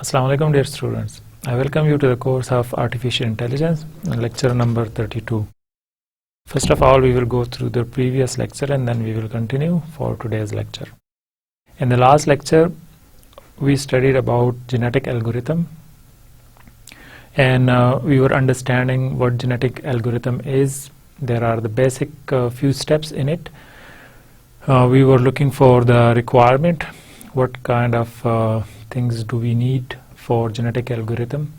Assalamu alaikum dear students. I welcome you to the course of Artificial Intelligence, lecture number 32. First of all, we will go through the previous lecture and then we will continue for today's lecture. In the last lecture, we studied about genetic algorithm and we were understanding what genetic algorithm is. There are the basic few steps in it. We were looking for the requirement, what kind of things do we need for genetic algorithm.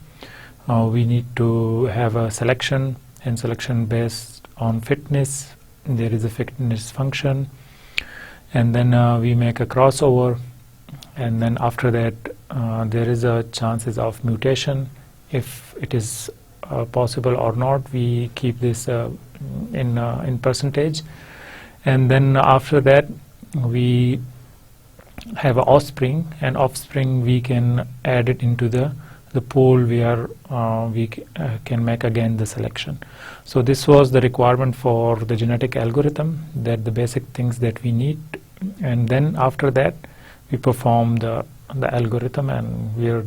We need to have a selection, and selection based on fitness. There is a fitness function, and then we make a crossover, and then after that there is a chances of mutation. If it is possible or not, we keep this in percentage, and then after that we have an offspring, and offspring we can add it into the pool where we can make again the selection. So this was the requirement for the genetic algorithm, that the basic things that we need, and then after that we perform the algorithm, and we are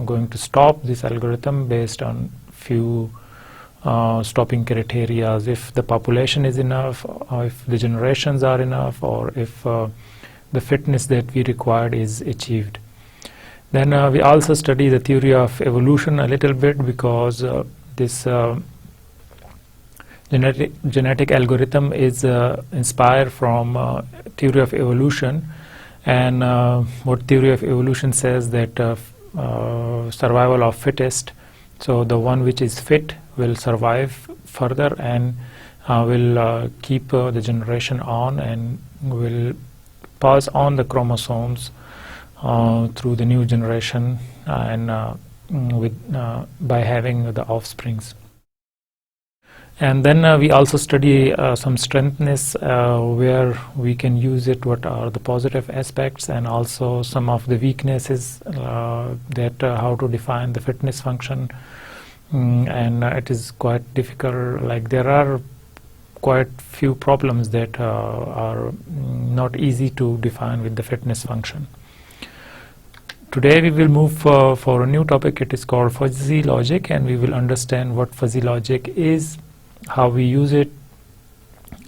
going to stop this algorithm based on few stopping criteria, if the population is enough, or if the generations are enough, or if the fitness that we required is achieved. Then we also study the theory of evolution a little bit, because this genetic algorithm is inspired from theory of evolution, and what theory of evolution says that survival of fittest. So the one which is fit will survive further and will keep the generation on, and will pass on the chromosomes through the new generation, and by having the offsprings. And then we also study some strengthness, where we can use it, what are the positive aspects, and also some of the weaknesses, that how to define the fitness function. And it is quite difficult, like there are quite few problems that are not easy to define with the fitness function. Today we will move for a new topic. It is called fuzzy logic, and we will understand what fuzzy logic is, how we use it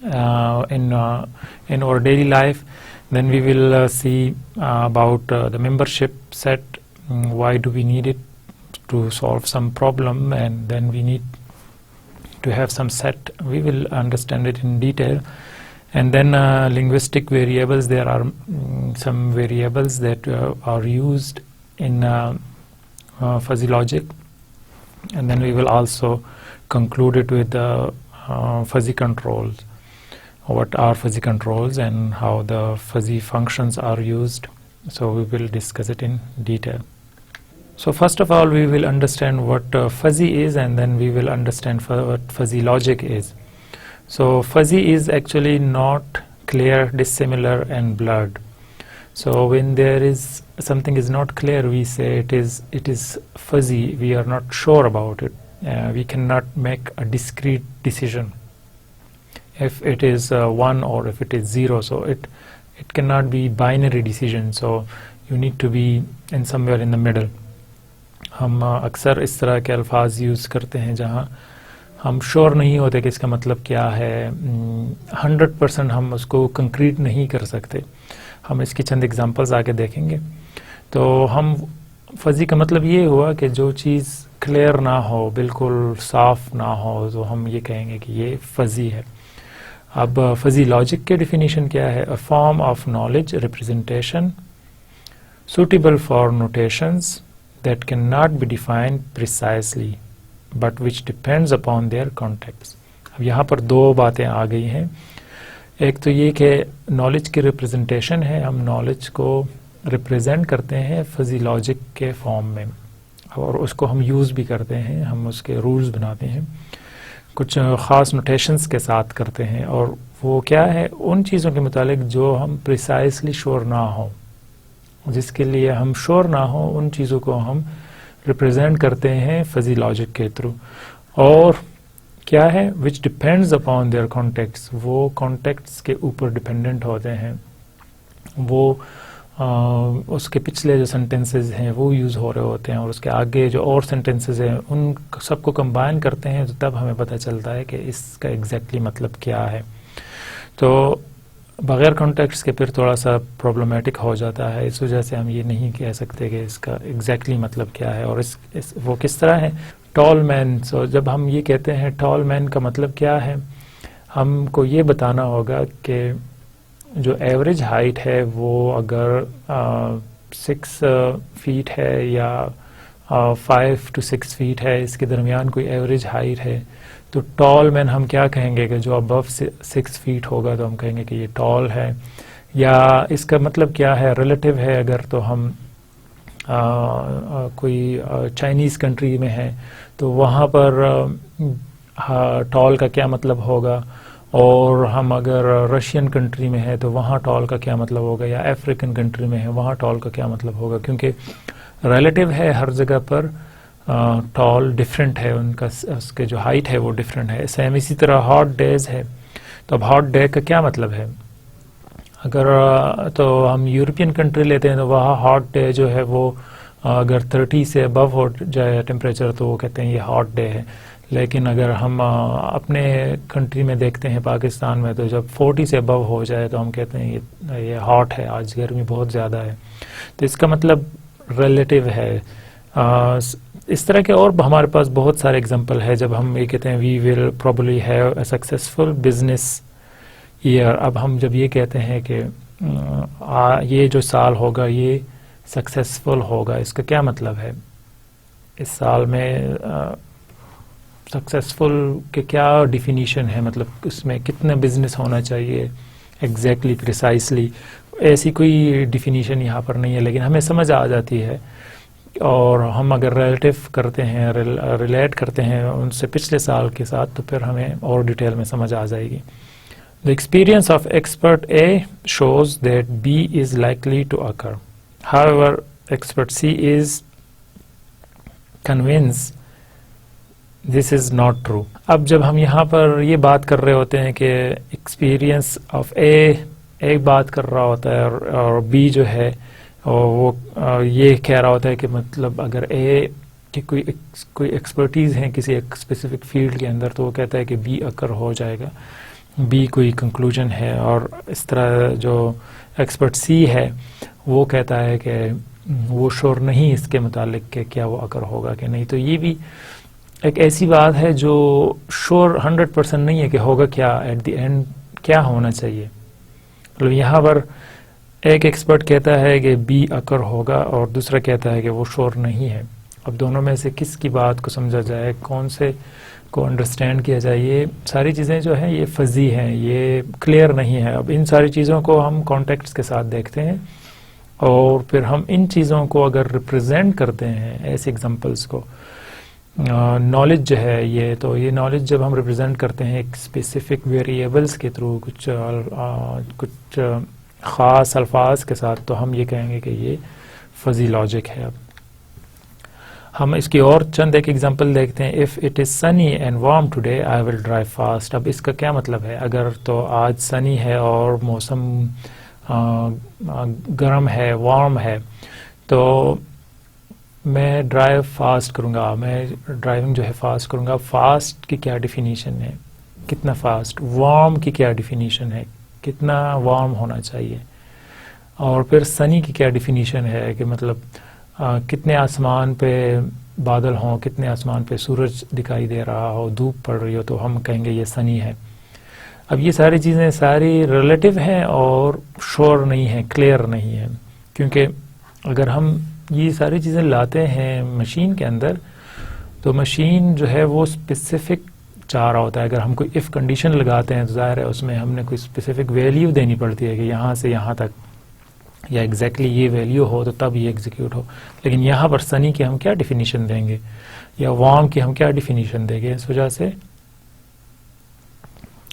in our daily life. Then we will see about the membership set, why do we need it to solve some problem, and then we need to have some set. We will understand it in detail. And then linguistic variables. There are some variables that are used in fuzzy logic, and then we will also conclude it with the fuzzy controls. What are fuzzy controls and how the fuzzy functions are used. So we will discuss it in detail. So first of all, we will understand what fuzzy is, and then we will understand what fuzzy logic is. So fuzzy is actually not clear, dissimilar, and blurred. So when there is something is not clear, we say it is fuzzy. We are not sure about it. We cannot make a discrete decision if it is 1 or if it is 0. So it cannot be binary decision. So you need to be in somewhere in the middle. ہم اکثر اس طرح کے الفاظ use کرتے ہیں جہاں ہم شور نہیں ہوتے کہ اس کا مطلب کیا ہے. 100% ہم اس کو کنکریٹ نہیں کر سکتے. ہم اس کی چند ایگزامپلز آگے دیکھیں گے. تو ہم فزی کا مطلب یہ ہوا کہ جو چیز کلیئر نہ ہو, بالکل صاف نہ ہو, تو ہم یہ کہیں گے کہ یہ فزی ہے. اب فزی لاجک کے ڈیفینیشن کیا ہے؟ A form of knowledge representation suitable for notations that cannot be defined precisely but which depends upon their context. اب یہاں پر دو باتیں آ گئی ہیں. ایک تو یہ کہ نالج کی ریپرزنٹیشن ہے, ہم نالج کو ریپرزینٹ کرتے ہیں فزی لاجک کے فارم میں, اور اس کو ہم یوز بھی کرتے ہیں, ہم اس کے رولز بناتے ہیں, کچھ خاص نوٹیشنز کے ساتھ کرتے ہیں. اور وہ کیا ہے؟ ان چیزوں کے متعلق جو ہم پریسائزلی شور نہ ہوں, جس کے لیے ہم شور نہ ہوں, ان چیزوں کو ہم ریپرزینٹ کرتے ہیں فزی لاجک کے تھرو. اور کیا ہے؟ وچ ڈپینڈز اپان دیئر کانٹیکٹس, وہ کانٹیکٹس کے اوپر ڈپینڈنٹ ہوتے ہیں, وہ اس کے پچھلے جو سینٹینسز ہیں وہ یوز ہو رہے ہوتے ہیں اور اس کے آگے جو اور سینٹینسز ہیں ان سب کو کمبائن کرتے ہیں تو تب ہمیں پتہ چلتا ہے کہ اس کا ایگزیکٹلی مطلب کیا ہے. تو بغیر کانٹیکسٹ کے پھر تھوڑا سا پرابلمیٹک ہو جاتا ہے. اس وجہ سے ہم یہ نہیں کہہ سکتے کہ اس کا ایگزیکٹلی مطلب کیا ہے اور وہ کس طرح ہے. ٹال مین، سو جب ہم یہ کہتے ہیں ٹال مین کا مطلب کیا ہے، ہم کو یہ بتانا ہوگا کہ جو ایوریج ہائٹ ہے وہ اگر 6 فیٹ ہے یا 5 to 6 فیٹ ہے، اس کے درمیان کوئی ایوریج ہائٹ ہے، تو ٹال مین ہم کیا کہیں گے کہ جو ابو 6 فیٹ ہوگا تو ہم کہیں گے کہ یہ ٹال ہے. یا اس کا مطلب کیا ہے، ریلیٹیو ہے اگر تو ہم کوئی چائنیز کنٹری میں ہے تو وہاں پر ٹال کا کیا مطلب ہوگا، اور ہم اگر رشین کنٹری میں ہے تو وہاں ٹال کا کیا مطلب ہوگا، یا افریقن کنٹری میں ہے وہاں ٹال کا کیا مطلب ہوگا. کیونکہ ریلیٹیو ہے ہر جگہ پر ٹال ڈفرینٹ ہے، ان کا اس کے جو ہائٹ ہے وہ ڈفرینٹ ہے. سیم اسی طرح ہاٹ ڈیز ہے، تو اب ہاٹ ڈے کا کیا مطلب ہے. اگر تو ہم یورپین کنٹری لیتے ہیں تو وہاں ہاٹ ڈے جو ہے وہ اگر 30 سے ابو ہو جائے ٹیمپریچر تو وہ کہتے ہیں یہ ہاٹ ڈے ہے. لیکن اگر ہم اپنے کنٹری میں دیکھتے ہیں پاکستان میں تو جب 40 سے ابو ہو جائے تو ہم کہتے ہیں یہ ہاٹ ہے، آج گرمی بہت زیادہ ہے. تو اس کا مطلب ریلیٹیو ہے. اس طرح کے اور ہمارے پاس بہت سارے اگزامپل ہے جب ہم یہ کہتے ہیں we will probably have a successful business year. اب ہم جب یہ کہتے ہیں کہ یہ جو سال ہوگا یہ سکسیزفل ہوگا، اس کا کیا مطلب ہے. اس سال میں سکسیزفل کے کیا ڈیفینیشن ہے، مطلب اس میں کتنا بزنس ہونا چاہیے ایگزیکٹلی پریسائسلی. ایسی کوئی ڈیفینیشن یہاں پر نہیں ہے، لیکن ہمیں سمجھ آ جاتی ہے. اور ہم اگر ریلیٹیو کرتے ہیں، ریلیٹ کرتے ہیں ان سے پچھلے سال کے ساتھ، تو پھر ہمیں اور ڈیٹیل میں سمجھ آ جائے گی. The experience of expert A shows that B is likely to occur. However, expert C is convinced this is not true. اب جب ہم یہاں پر یہ بات کر رہے ہوتے ہیں کہ ایکسپیرینس آف اے ایک بات کر رہا ہوتا ہے اور بی جو ہے وہ یہ کہہ رہا ہوتا ہے کہ مطلب اگر اے کی کوئی ایکسپرٹیز ہے کسی ایک اسپیسیفک فیلڈ کے اندر تو وہ کہتا ہے کہ بی اکر ہو جائے گا، بی کوئی کنکلوژن ہے. اور اس طرح جو ایکسپرٹ سی ہے وہ کہتا ہے کہ وہ شور نہیں اس کے متعلق کہ کیا وہ اکر ہوگا کہ نہیں. تو یہ بھی ایک ایسی بات ہے جو شور 100% نہیں ہے کہ ہوگا کیا، ایٹ دی اینڈ کیا ہونا چاہیے. مطلب یہاں پر ایک ایکسپرٹ کہتا ہے کہ بی اکر ہوگا اور دوسرا کہتا ہے کہ وہ شور نہیں ہے. اب دونوں میں سے کس کی بات کو سمجھا جائے، کون سے کو انڈرسٹینڈ کیا جائے، یہ ساری چیزیں جو ہیں یہ فزی ہیں، یہ کلیئر نہیں ہے. اب ان ساری چیزوں کو ہم کانٹیکٹس کے ساتھ دیکھتے ہیں اور پھر ہم ان چیزوں کو اگر ریپرزینٹ کرتے ہیں ایسی ایگزامپلس کو، نالج جو ہے یہ نالج جب ہم ریپرزینٹ کرتے ہیں ایک اسپیسیفک ویریبلس کے تھرو کچھ خاص الفاظ کے ساتھ، تو ہم یہ کہیں گے کہ یہ فزی لاجک ہے. اب ہم اس کی اور چند ایک ایگزامپل دیکھتے ہیں. If it is sunny and warm today I will drive fast. اب اس کا کیا مطلب ہے، اگر تو آج سنی ہے اور موسم گرم ہے، وارم ہے، تو میں ڈرائیو فاسٹ کروں گا، میں ڈرائیونگ جو ہے فاسٹ کروں گا. فاسٹ کی کیا ڈیفینیشن ہے، کتنا فاسٹ. وارم کی کیا ڈیفینیشن ہے، کتنا وارم ہونا چاہیے. اور پھر سنی کی کیا ڈیفینیشن ہے کہ مطلب کتنے آسمان پہ بادل ہوں، کتنے آسمان پہ سورج دکھائی دے رہا ہو، دھوپ پڑ رہی ہو، تو ہم کہیں گے یہ سنی ہے. اب یہ ساری چیزیں ساری ریلیٹیو ہیں اور شور نہیں ہیں، کلیئر نہیں ہیں. کیونکہ اگر ہم یہ ساری چیزیں لاتے ہیں مشین کے اندر تو مشین جو ہے وہ اسپیسیفک چاہ رہا ہوتا ہے. اگر ہم کوئی اف کنڈیشن لگاتے ہیں تو ظاہر ہے اس میں ہم نے کوئی اسپیسیفک ویلیو دینی پڑتی ہے کہ یہاں سے یہاں تک یا ایگزیکٹلی یہ ویلیو ہو تو تب یہ ایگزیکیوٹ ہو. لیکن یہاں پر سنی کی ہم کیا ڈیفینیشن دیں گے یا وارم کی ہم کیا ڈیفینیشن دیں گے. اس وجہ سے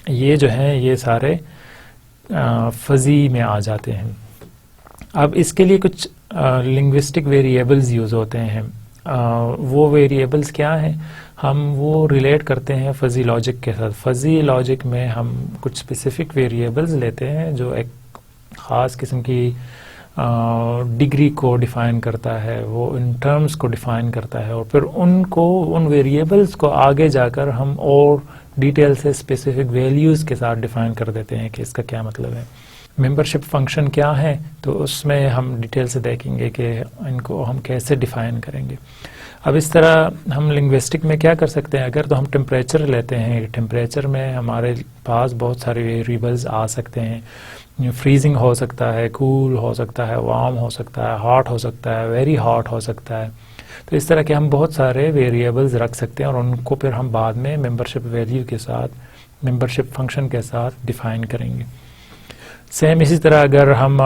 یہ جو ہیں یہ سارے فزی میں آ جاتے ہیں. اب اس کے لیے کچھ لنگوسٹک ویریبلز یوز ہوتے ہیں. وہ ویریبلز کیا ہیں، ہم وہ ریلیٹ کرتے ہیں فزی لاجک کے ساتھ. فزی لاجک میں ہم کچھ اسپیسیفک ویریبلز لیتے ہیں جو ایک خاص قسم کی ڈگری کو ڈیفائن کرتا ہے، وہ ان ٹرمز کو ڈیفائن کرتا ہے، اور پھر ان ویریبلس کو آگے جا کر ہم اور ڈیٹیل سے اسپیسیفک ویلیوز کے ساتھ ڈیفائن کر دیتے ہیں کہ اس کا کیا مطلب ہے۔ ممبرشپ فنکشن کیا ہے تو اس میں ہم ڈیٹیل سے دیکھیں گے کہ ان کو ہم کیسے ڈیفائن کریں گے۔ اب اس طرح ہم لنگوسٹک میں کیا کر سکتے ہیں، اگر تو ہم ٹیمپریچر لیتے ہیں، ٹیمپریچر میں ہمارے پاس بہت سارے ویریبلز آ سکتے ہیں، فریزنگ ہو سکتا ہے، کول ہو سکتا ہے، وارم ہو سکتا ہے، ہاٹ ہو سکتا ہے، ویری ہاٹ ہو سکتا ہے۔ تو اس طرح کے ہم بہت سارے ویریبلز رکھ سکتے ہیں اور ان کو پھر ہم بعد میں ممبرشپ ویلیو کے ساتھ، ممبرشپ فنکشن کے ساتھ ڈیفائن کریں گے۔ سیم اسی طرح اگر ہم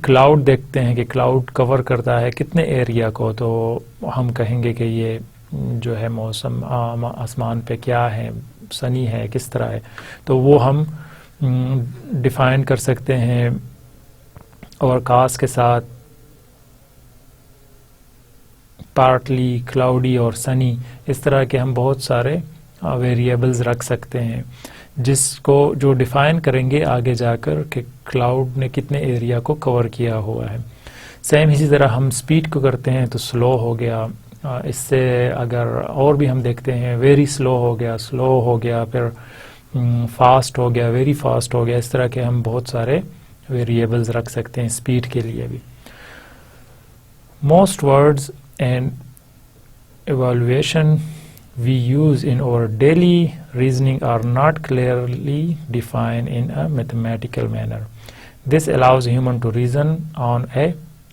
کلاؤڈ دیکھتے ہیں کہ کلاؤڈ کور کرتا ہے کتنے ایریا کو، تو ہم کہیں گے کہ یہ جو ہے موسم آسمان پہ کیا ہے، سنی ہے، کس طرح ہے، تو وہ ہم ڈیفائن کر سکتے ہیں اور کاس کے ساتھ، پارٹلی کلاؤڈی اور سنی، اس طرح کے ہم بہت سارے ویریبلز رکھ سکتے ہیں جس کو جو ڈیفائن کریں گے آگے جا کر کہ کلاؤڈ نے کتنے ایریا کو کور کیا ہوا ہے۔ سیم اسی طرح ہم سپیڈ کو کرتے ہیں تو سلو ہو گیا، اس سے اگر اور بھی ہم دیکھتے ہیں ویری سلو ہو گیا، پھر فاسٹ ہو گیا، ویری فاسٹ ہو گیا، اس طرح کے ہم بہت سارے ویریبلز رکھ سکتے ہیں سپیڈ کے لیے بھی۔ Most words and evaluation we use in our daily reasoning are not clearly defined in a mathematical manner. This allows human to reason on a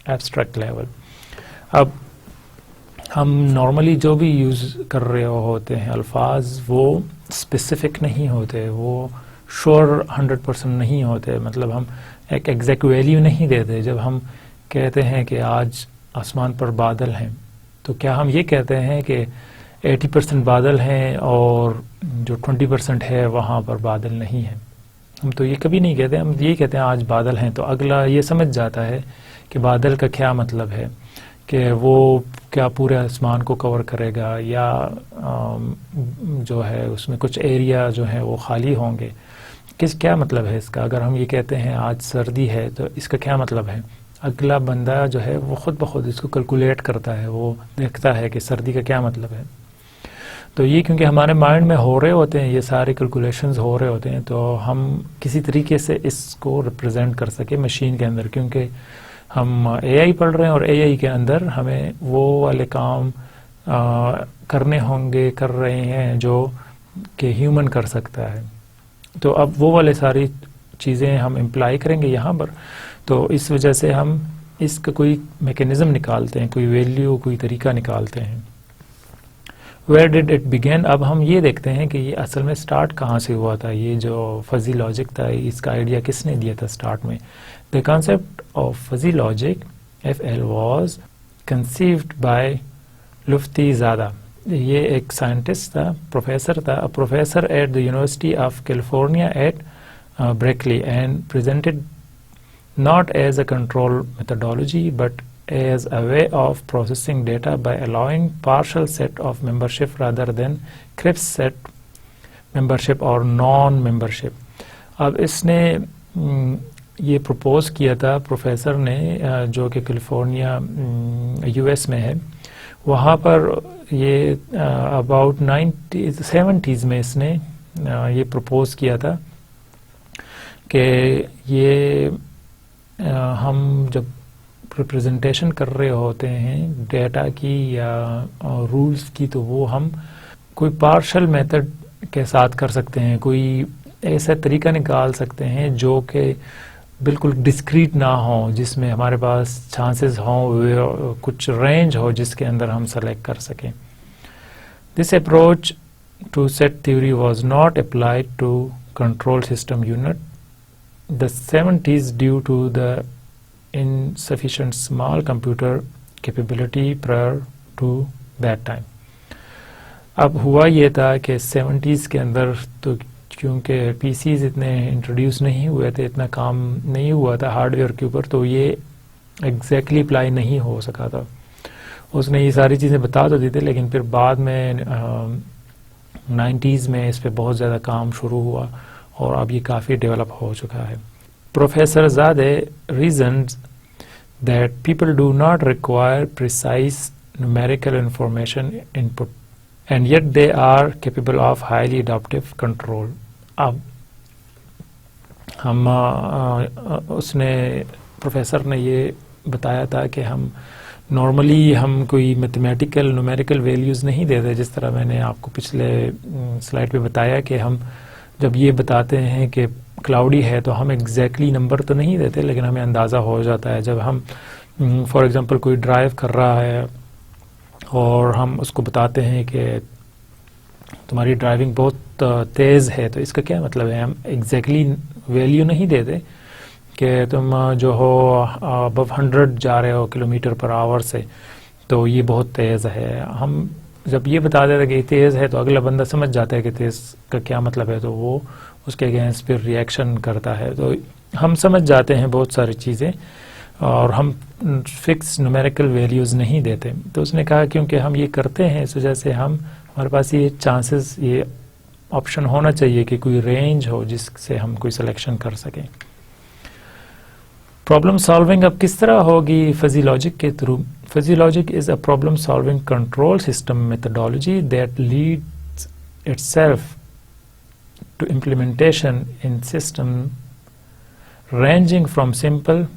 abstract level. اب ہم نارملی جو بھی یوز کر رہے ہوتے ہیں الفاظ، وہ اسپیسیفک نہیں ہوتے، وہ شور 100% نہیں ہوتے، مطلب ہم ایک ایگزیکٹ ویلیو نہیں دیتے۔ جب ہم کہتے ہیں کہ آج آسمان پر بادل ہیں، تو کیا ہم یہ کہتے ہیں کہ 80% بادل ہیں اور جو 20% ہے وہاں پر بادل نہیں ہیں؟ ہم تو یہ کبھی نہیں کہتے، ہم یہ کہتے ہیں آج بادل ہیں، تو اگلا یہ سمجھ جاتا ہے کہ بادل کا کیا مطلب ہے، کہ وہ کیا پورے آسمان کو کور کرے گا، یا جو ہے اس میں کچھ ایریا جو ہے وہ خالی ہوں گے، کیا مطلب ہے اس کا۔ اگر ہم یہ کہتے ہیں آج سردی ہے تو اس کا کیا مطلب ہے، اگلا بندہ جو ہے وہ خود بخود اس کو کیلکولیٹ کرتا ہے، وہ دیکھتا ہے کہ سردی کا کیا مطلب ہے۔ تو یہ کیونکہ ہمارے مائنڈ میں ہو رہے ہوتے ہیں، یہ سارے کیلکولیشنز ہو رہے ہوتے ہیں، تو ہم کسی طریقے سے اس کو ریپرزینٹ کر سکے مشین کے اندر، کیونکہ ہم اے آئی پڑھ رہے ہیں اور اے آئی کے اندر ہمیں وہ والے کام کرنے ہوں گے، کر رہے ہیں جو کہ ہیومن کر سکتا ہے۔ تو اب وہ والے ساری چیزیں ہم امپلائی کریں گے یہاں پر، تو اس وجہ سے ہم اس کا کوئی میکینزم نکالتے ہیں، کوئی ویلیو، کوئی طریقہ نکالتے ہیں۔ Where did it begin؟ اب ہم یہ دیکھتے ہیں کہ یہ اصل میں سٹارٹ کہاں سے ہوا تھا، یہ جو فزی لاجک تھا اس کا آئیڈیا کس نے دیا تھا سٹارٹ میں۔ The concept of fuzzy logic FL was conceived by لفتی زادہ۔ یہ ایک سائنٹسٹ تھا، پروفیسر تھا، professor at the University of California at Berkeley and presented not as a control methodology but as a way of processing data by allowing partial set of membership rather than crisp set membership or non-membership۔ اب اس نے یہ propose کیا تھا professor نے، جو کہ California U S میں ہے، وہاں پر یہ اباؤٹ 70s میں اس نے یہ پروپوز کیا تھا کہ یہ ہم جب ریپرزنٹیشن کر رہے ہوتے ہیں ڈیٹا کی یا رولز کی، تو وہ ہم کوئی پارشل میتھڈ کے ساتھ کر سکتے ہیں، کوئی ایسا طریقہ نکال سکتے ہیں جو کہ بالکل ڈسکریٹ نہ ہو، جس میں ہمارے پاس چانسز ہوں، کچھ رینج ہو جس کے اندر ہم سلیکٹ کر سکیں۔ This approach to set theory was not applied to control system unit the 70s due to the insufficient small computer capability prior to that time۔ اب ہوا یہ تھا کہ 70s کے اندر تو کیونکہ پی سیز اتنے انٹروڈیوس نہیں ہوئے تھے، اتنا کام نہیں ہوا تھا ہارڈ ویئر کے اوپر، تو یہ ایگزیکٹلی اپلائی نہیں ہو سکا تھا۔ اس نے یہ ساری چیزیں بتا تو دی تھی، لیکن پھر بعد میں 90s میں اس پہ بہت زیادہ کام شروع ہوا اور اب یہ کافی ڈیولپ ہو چکا ہے۔ Professor Zadeh reasoned that people do not require precise numerical information input, and yet they are capable of highly adaptive control. اب ہم اس نے پروفیسر نے یہ بتایا تھا کہ ہم نارملی ہم کوئی میتھمیٹیکل نومیریکل ویلیوز نہیں دیتے، جس طرح میں نے آپ کو پچھلے سلائڈ پہ بتایا کہ ہم جب یہ بتاتے ہیں کہ کلاؤڈی ہے تو ہم ایگزیکٹلی نمبر تو نہیں دیتے، لیکن ہمیں اندازہ ہو جاتا ہے. جب ہم فار ایگزامپل کوئی ڈرائیو کر رہا ہے اور ہم اس کو بتاتے ہیں کہ تمہاری ڈرائیونگ بہت تیز ہے، تو اس کا کیا مطلب ہے؟ ہم ایگزیکٹلی ویلیو نہیں دیتے کہ تم جو ہو ابو 100 جا رہے ہو کلومیٹر پر آور سے، تو یہ بہت تیز ہے. ہم جب یہ بتا دیتے کہ یہ تیز ہے تو اگلا بندہ سمجھ جاتا ہے کہ تیز کا کیا مطلب ہے، تو وہ اس کے اگینسٹ پھر ریئیکشن کرتا ہے. تو ہم سمجھ جاتے ہیں بہت ساری چیزیں، اور ہم فکس نومیریکل ویلیوز نہیں دیتے. تو اس نے کہا کیونکہ ہم یہ کرتے ہیں اس وجہ سے ہمارے پاس یہ چانسز، یہ آپشن ہونا چاہیے کہ کوئی رینج ہو جس سے ہم کوئی سلیکشن کر سکیں. پرابلم سالونگ اب کس طرح ہوگی فزی لاجک کے through? Fuzzy logic is a problem solving control system methodology that leads itself to implementation in system ranging from simple,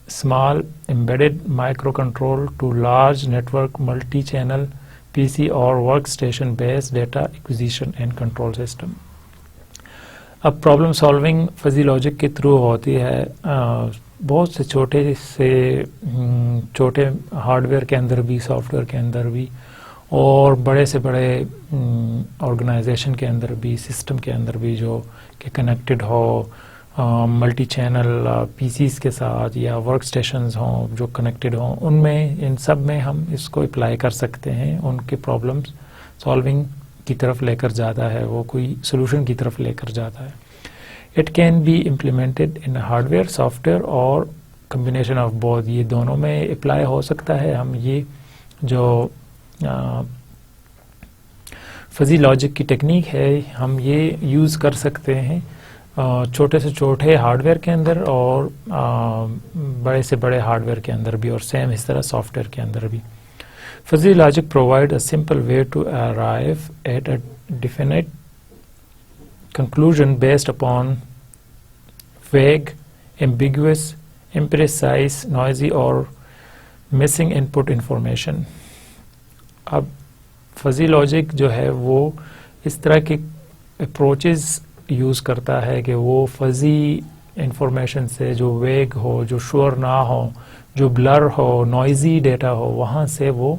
small, embedded microcontrol to large network multi-channel PC or workstation-based data acquisition and control system. اب problem solving fuzzy logic کے through ہوتی ہے بہت سے چھوٹے hard where کے اندر بھی، سافٹ ویئر کے اندر بھی، اور بڑے سے بڑے آرگنائزیشن کے اندر بھی، سسٹم کے اندر بھی جو کہ کنیکٹڈ ہو ملٹی چینل پی سیز کے ساتھ، یا ورک اسٹیشنز ہوں جو کنیکٹڈ ہوں، ان میں ان سب میں ہم اس کو اپلائی کر سکتے ہیں. ان کے پرابلم سالونگ کی طرف لے کر جاتا ہے، وہ کوئی سولوشن کی طرف لے کر جاتا ہے. It can be implemented in hardware, software اور کمبینیشن آف بوتھ، یہ دونوں میں اپلائی ہو سکتا ہے. ہم یہ جو فزی لاجک کی ٹیکنیک ہے ہم یہ یوز کر سکتے ہیں چھوٹے سے چھوٹے ہارڈ ویئر کے اندر اور بڑے سے بڑے ہارڈ ویئر کے اندر بھی، اور سیم اس طرح سافٹ ویئر کے اندر بھی. Fuzzy logic provide a simple way to arrive at a definite conclusion based upon vague, ambiguous, imprecise, noisy or missing input information. اب فزی لاجک جو ہے وہ اس طرح کے اپروچز یوز کرتا ہے کہ وہ فزی انفارمیشن سے جو ویگ ہو، جو شور نہ ہو، جو بلر ہو، نوائزی ڈیٹا ہو، وہاں سے وہ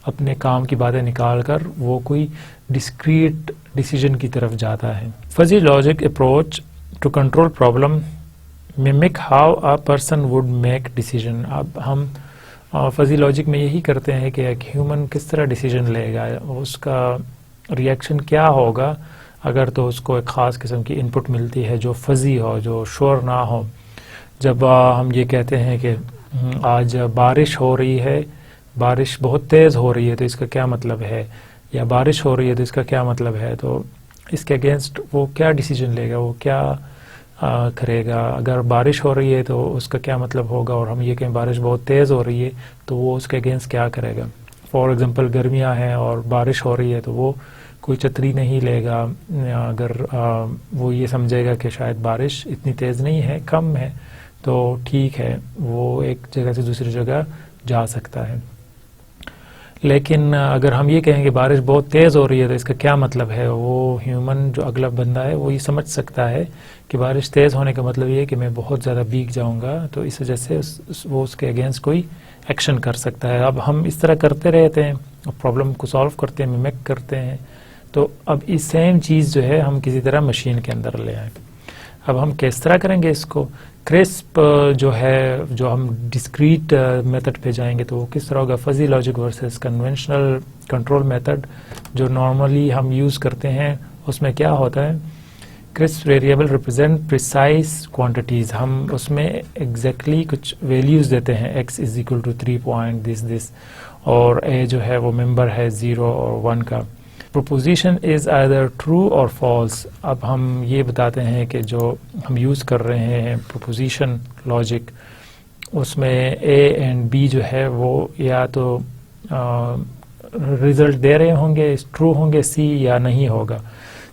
اپنے کام کی باتیں نکال کر وہ کوئی ڈسکریٹ ڈیسیجن کی طرف جاتا ہے. Fuzzy logic approach to control problem mimic how a person would make decision. اب ہم فزی لاجک میں یہی کرتے ہیں کہ ایک ہیومن کس طرح ڈیسیجن لے گا، اس کا ریئیکشن کیا ہوگا اگر تو اس کو ایک خاص قسم کی انپٹ ملتی ہے جو فزی ہو، جو شور نہ ہو. جب ہم یہ کہتے ہیں کہ آج بارش ہو رہی ہے، بارش بہت تیز ہو رہی ہے، تو اس کا کیا مطلب ہے، یا بارش ہو رہی ہے تو اس کا کیا مطلب ہے، تو اس کے اگینسٹ وہ کیا ڈیسیجن لے گا، وہ کیا کرے گا. اگر بارش ہو رہی ہے تو اس کا کیا مطلب ہوگا، اور ہم یہ کہیں بارش بہت تیز ہو رہی ہے تو وہ اس کے اگینسٹ کیا کرے گا. فار ایگزامپل گرمیاں ہیں اور بارش ہو رہی ہے تو وہ کوئی چھتری نہیں لے گا. اگر وہ یہ سمجھے گا کہ شاید بارش اتنی تیز نہیں ہے، کم ہے، تو ٹھیک ہے، وہ ایک جگہ سے دوسری جگہ جا سکتا ہے. لیکن اگر ہم یہ کہیں کہ بارش بہت تیز ہو رہی ہے تو اس کا کیا مطلب ہے، وہ ہیومن جو اگلا بندہ ہے وہ یہ سمجھ سکتا ہے کہ بارش تیز ہونے کا مطلب یہ ہے کہ میں بہت زیادہ بھیگ جاؤں گا، تو اس وجہ سے وہ اس کے اگینسٹ کوئی ایکشن کر سکتا ہے. اب ہم اس طرح کرتے رہتے ہیں، پرابلم کو سالو کرتے ہیں، میمک کرتے ہیں. تو اب اس سیم چیز جو ہے ہم کسی طرح مشین کے اندر لے آئیں. اب ہم کس طرح کریں گے اس کو؟ کرسپ جو ہے، جو ہم ڈسکریٹ میتھڈ پہ جائیں گے تو وہ کس طرح ہوگا؟ Fuzzy logic versus conventional control method جو نارملی ہم یوز کرتے ہیں، اس میں کیا ہوتا ہے؟ Crisp variable represent precise quantities. ہم اس میں ایگزیکٹلی کچھ ویلیوز دیتے ہیں، x is equal to 3.this اور a جو ہے وہ ممبر ہے 0 اور 1 کا. proposition is either true or false. اب ہم یہ بتاتے ہیں کہ جو ہم یوز کر رہے ہیں proposition logic اس میں اے اینڈ بی جو ہے وہ یا تو رزلٹ دے رہے ہوں گے، ٹرو ہوں گے سی، یا نہیں ہوگا.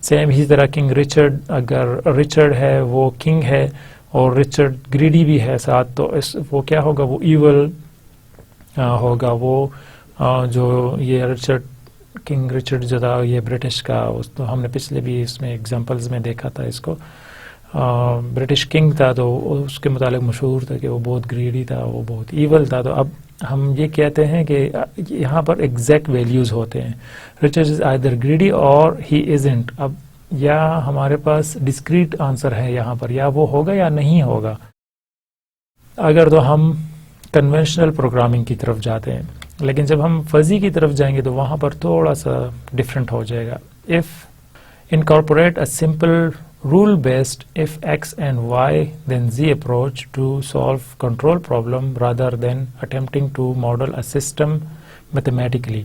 سیم اسی طرح کنگ رچرڈ، اگر رچرڈ ہے وہ کنگ ہے اور رچرڈ گریڈی بھی ہے ساتھ، تو وہ کیا ہوگا، وہ ایول ہوگا. وہ جو یہ کنگ رچرڈ جو تھا یہ برٹش کا، تو ہم نے پچھلے بھی اس میں ایگزامپلز میں دیکھا تھا اس کو، برٹش کنگ تھا تو اس کے متعلق مشہور تھا کہ وہ بہت گریڈی تھا، وہ بہت ایول تھا. تو اب ہم یہ کہتے ہیں کہ یہاں پر ایگزیکٹ ویلیوز ہوتے ہیں، رچرڈ از آئدر گریڈی اور ہی ازنٹ. اب یا ہمارے پاس ڈسکریٹ آنسر ہے یہاں پر، یا وہ ہوگا یا نہیں ہوگا. اگر تو ہم کنونشنل پروگرامنگ کی طرف جاتے ہیں، لیکن جب ہم فزی کی طرف جائیں گے تو وہاں پر تھوڑا سا ڈفرینٹ ہو جائے گا. If incorporate a simple rule based if x and y then z approach to solve control problem rather than attempting to model a system mathematically.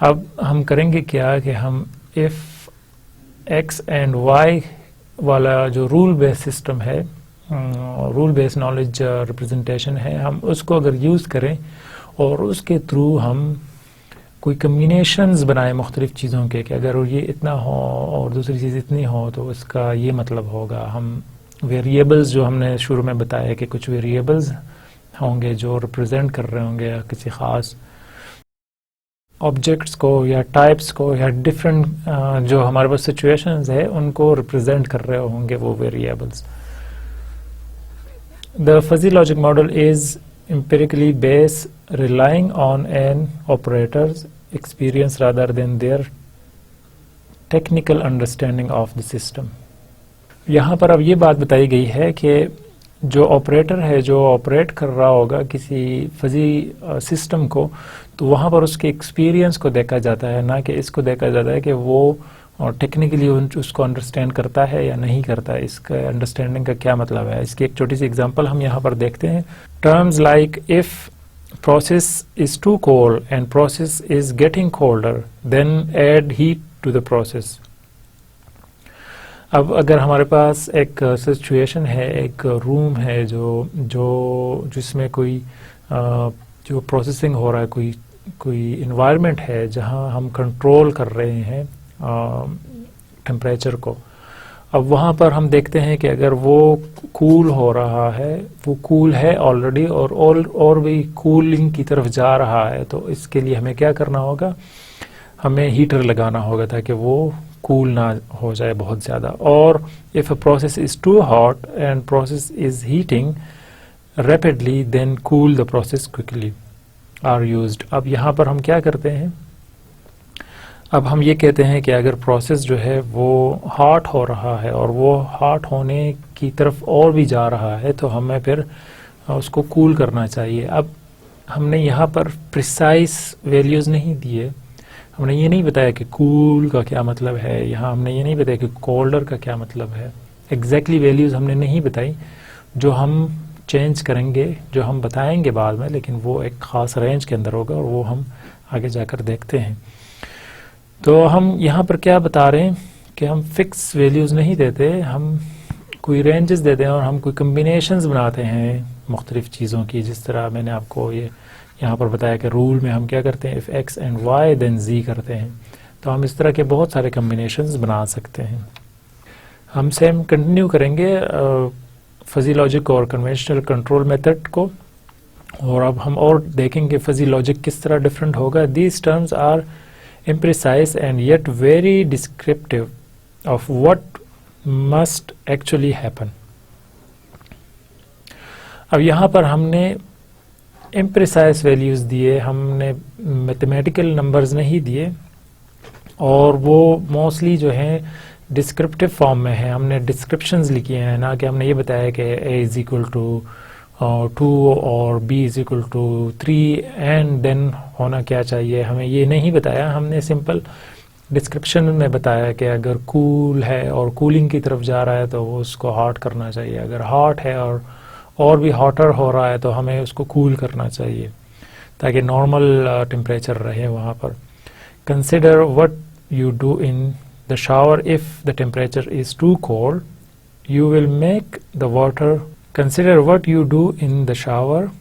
اب ہم کریں گے کیا کہ ہم if x and y والا جو رول بیس سسٹم ہے، رول بیس نالج ریپرزنٹیشن ہے، ہم اس کو اگر یوز کریں اور اس کے تھرو ہم کوئی کمبینیشنز بنائے مختلف چیزوں کے، کہ اگر یہ اتنا ہو اور دوسری چیز اتنی ہو تو اس کا یہ مطلب ہوگا. ہم ویریبلز جو ہم نے شروع میں بتایا کہ کچھ ویریبلز ہوں گے جو ریپرزینٹ کر رہے ہوں گے کسی خاص آبجیکٹس کو یا ٹائپس کو یا ڈفرینٹ جو ہمارے پاس سچویشنز ہے ان کو ریپرزینٹ کر رہے ہوں گے وہ variables. The fuzzy logic model is empirically based, relying on an operator's experience rather than their technical understanding of the system. یہاں پر اب یہ بات بتائی گئی ہے کہ جو آپریٹر ہے جو آپریٹ کر رہا ہوگا کسی فزی سسٹم کو، تو وہاں پر اس کے ایکسپیرینس کو دیکھا جاتا ہے، نہ کہ اس کو دیکھا جاتا ہے کہ وہ ٹیکنیکلی اس کو انڈرسٹینڈ کرتا ہے یا نہیں کرتا ہے، اس کا انڈرسٹینڈنگ کا کیا مطلب ہے. اس کی ایک چھوٹی سی اگزامپل ہم یہاں پر دیکھتے ہیں. Terms like if process is too cold and process is getting colder then add heat to the process. اب اگر ہمارے پاس ایک سچویشن ہے، ایک روم ہے جس میں کوئی جو پروسیسنگ ہو رہا ہے، کوئی انوائرمنٹ ہے جہاں ہم کنٹرول کر رہے ہیں ٹیمپریچر کو. اب وہاں پر ہم دیکھتے ہیں کہ اگر وہ کول ہو رہا ہے، وہ کول ہے آلریڈی اور بھی کولنگ کی طرف جا رہا ہے، تو اس کے لیے ہمیں کیا کرنا ہوگا، ہمیں ہیٹر لگانا ہوگا تاکہ وہ کول نہ ہو جائے بہت زیادہ. اور if a process is too hot and process is heating rapidly then cool the process quickly are used. اب یہاں پر ہم کیا کرتے ہیں، اب ہم یہ کہتے ہیں کہ اگر پروسیس جو ہے وہ ہاٹ ہو رہا ہے اور وہ ہاٹ ہونے کی طرف اور بھی جا رہا ہے تو ہمیں پھر اس کو کول کرنا چاہیے. اب ہم نے یہاں پر پریسائز ویلیوز نہیں دیے، ہم نے یہ نہیں بتایا کہ کول کا کیا مطلب ہے، یہاں ہم نے یہ نہیں بتایا کہ کولڈر کا کیا مطلب ہے. ایگزیکٹلی ویلیوز ہم نے نہیں بتائی، جو ہم چینج کریں گے، جو ہم بتائیں گے بعد میں، لیکن وہ ایک خاص رینج کے اندر ہوگا اور وہ ہم آگے جا کر دیکھتے ہیں. تو ہم یہاں پر کیا بتا رہے ہیں کہ ہم فکس ویلیوز نہیں دیتے، ہم کوئی رینجز دیتے ہیں اور ہم کوئی کمبینیشنز بناتے ہیں مختلف چیزوں کی. جس طرح میں نے آپ کو یہاں پر بتایا کہ رول میں ہم کیا کرتے ہیں، if x and y then z کرتے ہیں، تو ہم اس طرح کے بہت سارے کمبینیشنز بنا سکتے ہیں. ہم سیم کنٹینیو کریں گے فزی لاجک اور کنونشنل کنٹرول میتھڈ کو، اور اب ہم اور دیکھیں گے فزی لاجک کس طرح ڈفرینٹ ہوگا. These terms are imprecise and yet very descriptive of what must actually happen. اب یہاں پر ہم نے imprecise values دیے، ہم نے mathematical numbers نہیں دیے، اور وہ موسٹلی جو ہیں ڈسکرپٹیو فارم میں ہیں. ہم نے ڈسکرپشنز لکھی ہیں، نہ کہ ہم نے یہ بتایا کہ A is equal to 2 اور B is equal to 3 and then ہونا کیا چاہیے. ہمیں یہ نہیں بتایا، ہم نے سمپل ڈسکرپشن میں بتایا کہ اگر کول ہے اور کولنگ کی طرف جا رہا ہے تو وہ اس کو ہاٹ کرنا چاہیے، اگر ہاٹ ہے اور بھی ہاٹر ہو رہا ہے تو ہمیں اس کو کول کرنا چاہیے تاکہ نارمل ٹیمپریچر رہے وہاں پر. Consider what you do in the shower. If the temperature is too cold you will make the water Consider what you do in the shower.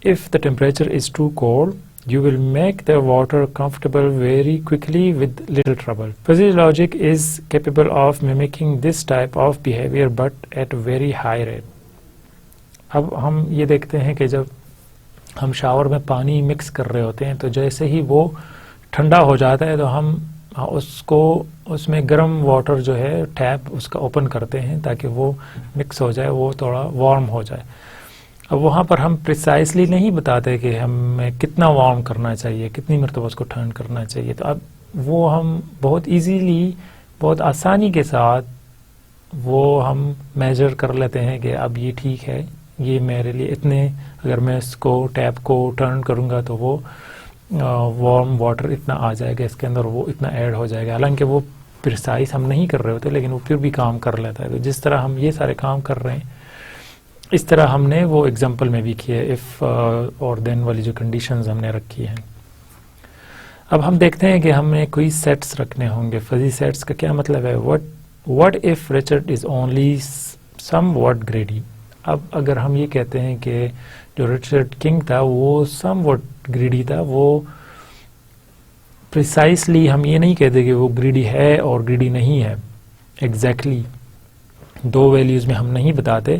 If the temperature is too cold, you will make the water comfortable very quickly with little trouble. Fuzzy logic is capable of mimicking this type of behavior but at a very high rate. اب ہم یہ دیکھتے ہیں کہ جب ہم shower میں پانی مکس کر رہے ہوتے ہیں تو جیسے ہی وہ ٹھنڈا ہو جاتا ہے تو ہم اس میں گرم واٹر جو ہے ٹیپ اس کا اوپن کرتے ہیں تاکہ وہ مکس ہو جائے, وہ تھوڑا وارم ہو جائے. اب وہاں پر ہم پریسائزلی نہیں بتاتے کہ ہمیں کتنا وارم کرنا چاہیے, کتنی مرتبہ اس کو ٹرن کرنا چاہیے. تو اب وہ ہم بہت ایزیلی, بہت آسانی کے ساتھ وہ ہم میجر کر لیتے ہیں کہ اب یہ ٹھیک ہے, یہ میرے لیے اتنے, اگر میں اس کو ٹیپ کو ٹرن کروں گا تو وہ وارم واٹر اتنا آ جائے گا اس کے اندر, وہ اتنا ایڈ ہو جائے گا. حالانکہ وہ پریسائز ہم نہیں کر رہے ہوتے لیکن وہ پھر بھی کام کر لیتا ہے. تو جس طرح ہم یہ سارے کام کر رہے ہیں اس طرح ہم نے وہ ایگزامپل میں بھی کیے, اف اور دین والی جو کنڈیشنز ہم نے رکھی ہیں. اب ہم دیکھتے ہیں کہ ہم نے کوئی سیٹس رکھنے ہوں گے. فزی سیٹس کا کیا مطلب ہے؟ what if Richard is only somewhat greedy. اب اگر ہم یہ کہتے ہیں کہ جو رچرڈ کنگ تھا وہ somewhat greedy تھا, وہ پریسائسلی ہم یہ نہیں کہتے کہ وہ گریڈی ہے اور گریڈی نہیں ہے. ایگزیکٹلی دو ویلیوز میں ہم نہیں بتاتے.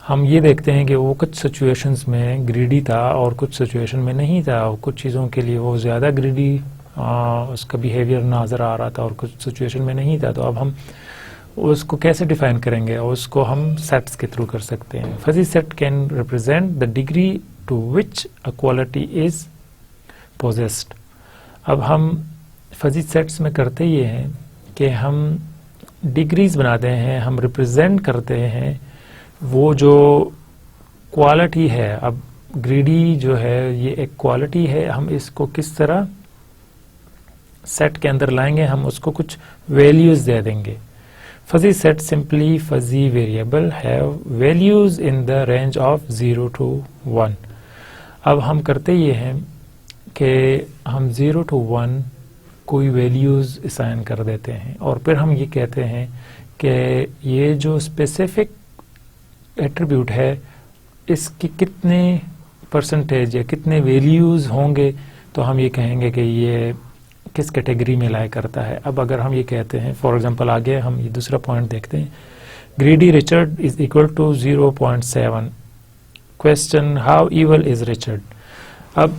ہم یہ دیکھتے ہیں کہ وہ کچھ سچویشنز میں گریڈی تھا اور کچھ سچویشن میں نہیں تھا. کچھ چیزوں کے لیے وہ زیادہ گریڈی اس کا بیہیویئر نظر آ رہا تھا اور کچھ سچویشن میں نہیں تھا. تو اب ہم اس کو کیسے ڈیفائن کریں گے؟ اور اس کو ہم سیٹس کے تھرو کر سکتے ہیں. Fuzzy set can represent the degree to which a quality is possessed. اب ہم فزی سیٹس میں کرتے یہ ہیں کہ ہم ڈگریز بناتے ہیں, ہم ریپرزینٹ کرتے ہیں وہ جو کوالٹی ہے. اب گریڈی جو ہے یہ ایک کوالٹی ہے, ہم اس کو کس طرح سیٹ کے اندر لائیں گے؟ ہم اس کو کچھ ویلیوز دے دیں گے. Fuzzy set simply fuzzy variable have values in the range of 0 to 1. اب ہم کرتے یہ ہیں کہ ہم 0 to 1 کوئی ویلیوز اسائن کر دیتے ہیں اور پھر ہم یہ کہتے ہیں کہ یہ جو اسپیسیفک ایٹریبیوٹ ہے اس کی کتنے پرسنٹیج یا کتنے ویلیوز ہوں گے تو ہم یہ کہیں گے کہ یہ کس کیٹیگری میں لائے کرتا ہے. اب اگر ہم یہ کہتے ہیں فار ایگزامپل آگے ہم یہ دوسرا پوائنٹ دیکھتے ہیں, greedy Richard is equal to 0.7. Question how evil is Richard. اب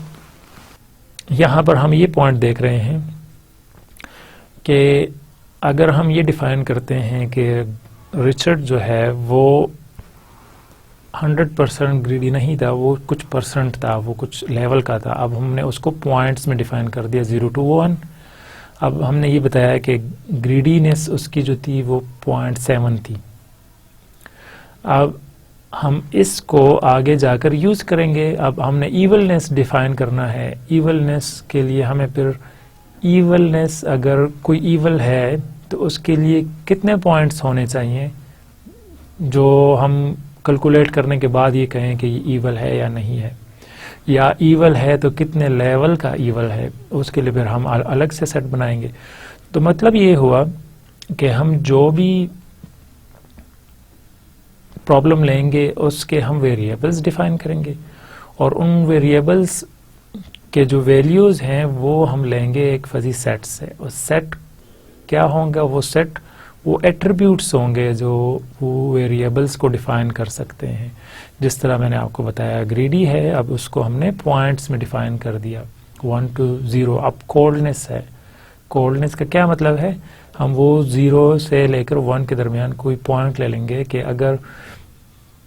یہاں پر ہم یہ پوائنٹ دیکھ رہے ہیں کہ اگر ہم یہ ڈیفائن کرتے ہیں کہ ریچرڈ جو ہے وہ 100% گریڈی نہیں تھا, وہ کچھ پرسنٹ تھا, وہ کچھ لیول کا تھا. اب ہم نے اس کو پوائنٹس میں ڈیفائن کر دیا 0 to 1. اب ہم نے یہ بتایا کہ گریڈینس اس کی جو تھی وہ 0.7 تھی. اب ہم اس کو آگے جا کر یوز کریں گے. اب ہم نے ایولنس ڈیفائن کرنا ہے. ایولنس کے لیے ہمیں پھر ایولنس, اگر کوئی ایول ہے تو اس کے لیے کتنے پوائنٹس ہونے چاہیے جو ہم کیلکولیٹ کرنے کے بعد یہ کہیں کہ یہ ایول ہے یا نہیں ہے, یا ایول ہے تو کتنے لیول کا ایول ہے. اس کے لیے پھر ہم الگ سے سیٹ بنائیں گے. تو مطلب یہ ہوا کہ ہم جو بھی پرابلم لیں گے اس کے ہم ویریبلس ڈیفائن کریں گے اور ان ویریبلس کے جو ویلیوز ہیں وہ ہم لیں گے ایک فزی سیٹ سے. اور سیٹ کیا ہوں گا؟ وہ سیٹ وہ ایٹریبیوٹس ہوں گے جو وہ ویریبلس کو ڈیفائن کر سکتے ہیں. جس طرح میں نے آپ کو بتایا گریڈی ہے, اب اس کو ہم نے پوائنٹس میں ڈیفائن کر دیا 1 to 0. اب کولڈنس ہے, کولڈنس کا کیا مطلب ہے؟ ہم وہ 0 سے لے کر 1 کے درمیان کوئی پوائنٹ لے لیں گے کہ اگر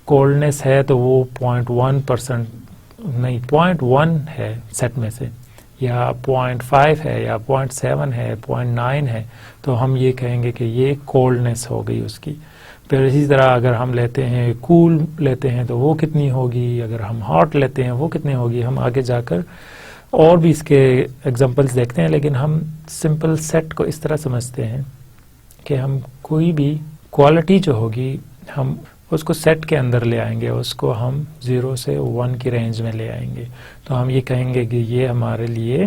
کولڈنس ہے تو وہ 0.1% نہیں 0.1 ہے سیٹ میں سے, یا 0.5 ہے, یا 0.7 ہے, 0.9 ہے, تو ہم یہ کہیں گے کہ یہ کولڈنس ہو گئی اس کی. پھر اسی طرح اگر ہم لیتے ہیں کول لیتے ہیں تو وہ کتنی ہوگی, اگر ہم ہاٹ لیتے ہیں وہ کتنی ہوگی. ہم آگے جا کر اور بھی اس کے ایگزامپلس دیکھتے ہیں, لیکن ہم سمپل سیٹ کو اس طرح سمجھتے ہیں کہ ہم کوئی بھی کوالٹی جو ہوگی ہم اس کو سیٹ کے اندر لے آئیں گے, اس کو ہم 0 سے 1 کی رینج میں لے آئیں گے. تو ہم یہ کہیں گے کہ یہ ہمارے لیے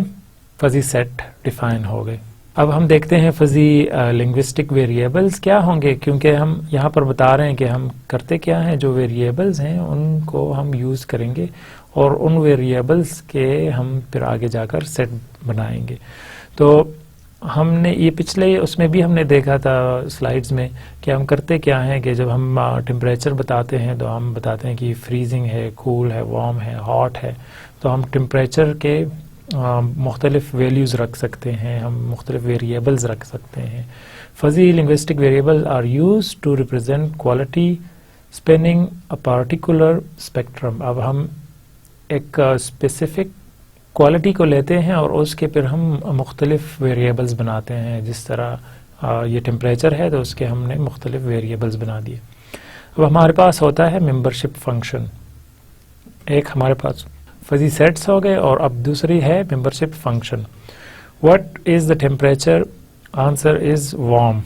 فزی سیٹ ڈیفائن ہو گئے. اب ہم دیکھتے ہیں فزی لنگوسٹک ویریبلز کیا ہوں گے، کیونکہ ہم یہاں پر بتا رہے ہیں کہ ہم کرتے کیا ہیں، جو ویریبلز ہیں ان کو ہم یوز کریں گے اور ان ویریبلز کے ہم پھر آگے جا کر سیٹ بنائیں گے. تو ہم نے یہ پچھلے اس میں بھی ہم نے دیکھا تھا سلائیڈز میں کہ ہم کرتے کیا ہیں کہ جب ہم ٹمپریچر بتاتے ہیں تو ہم بتاتے ہیں کہ فریزنگ ہے، کول ہے، وارم ہے، ہاٹ ہے. تو ہم ٹمپریچر کے مختلف ویلیوز رکھ سکتے ہیں، ہم مختلف ویریبلز رکھ سکتے ہیں. Fuzzy linguistic variable are used to represent quality spanning a particular spectrum. اب ہم ایک اسپیسیفک کوالٹی کو لیتے ہیں اور اس کے پھر ہم مختلف ویریبلز بناتے ہیں. جس طرح یہ ٹمپریچر ہے تو اس کے ہم نے مختلف ویریبلز بنا دیے. اب ہمارے پاس ہوتا ہے ممبرشپ فنکشن. ایک ہمارے پاس فزی سیٹس ہو گئے اور اب دوسری ہے membership function. What is the temperature? Answer is warm.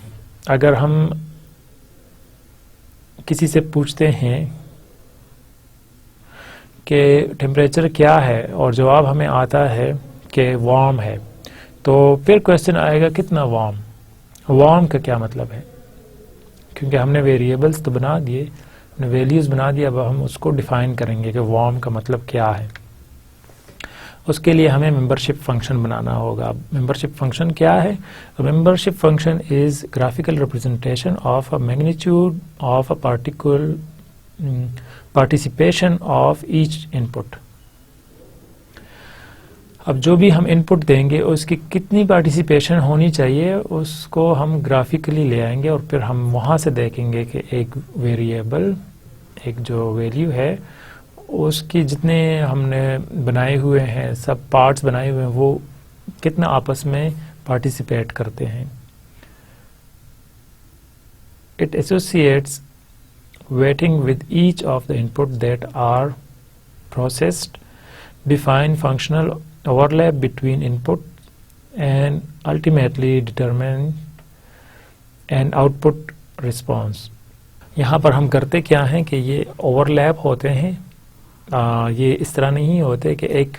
اگر ہم کسی سے پوچھتے ہیں کہ ٹیمپریچر کیا ہے اور جواب ہمیں آتا ہے کہ وارم ہے، تو پھر کویسچن آئے گا کتنا وارم. وارم کا کیا مطلب ہے؟ کیونکہ ہم نے ویریبلز تو بنا دیے، ہم نے ویلیوز بنا دی، اب ہم اس کو ڈیفائن کریں گے کہ وارم کا مطلب کیا ہے. اس کے لیے ہمیں ممبرشپ فنکشن بنانا ہوگا. ممبرشپ فنکشن کیا ہے؟ Membership function is graphical representation of a magnitude of a particle participation of each input. اب جو بھی ہم ان پٹ دیں گے اس کی کتنی پارٹیسپیشن ہونی چاہیے اس کو ہم گرافیکلی لے آئیں گے اور پھر ہم وہاں سے دیکھیں گے کہ ایک ویریبل، ایک جو ویلیو ہے اس کی جتنے ہم نے بنائے ہوئے ہیں، سب پارٹس بنائے ہوئے ہیں، وہ کتنا آپس میں پارٹیسپیٹ کرتے ہیں. It associates weighting with each of the input that are processed, define functional overlap between input and ultimately determine an output response. یہاں پر ہم کرتے کیا ہیں کہ یہ اوور لیپ ہوتے ہیں. یہ اس طرح نہیں ہوتے کہ ایک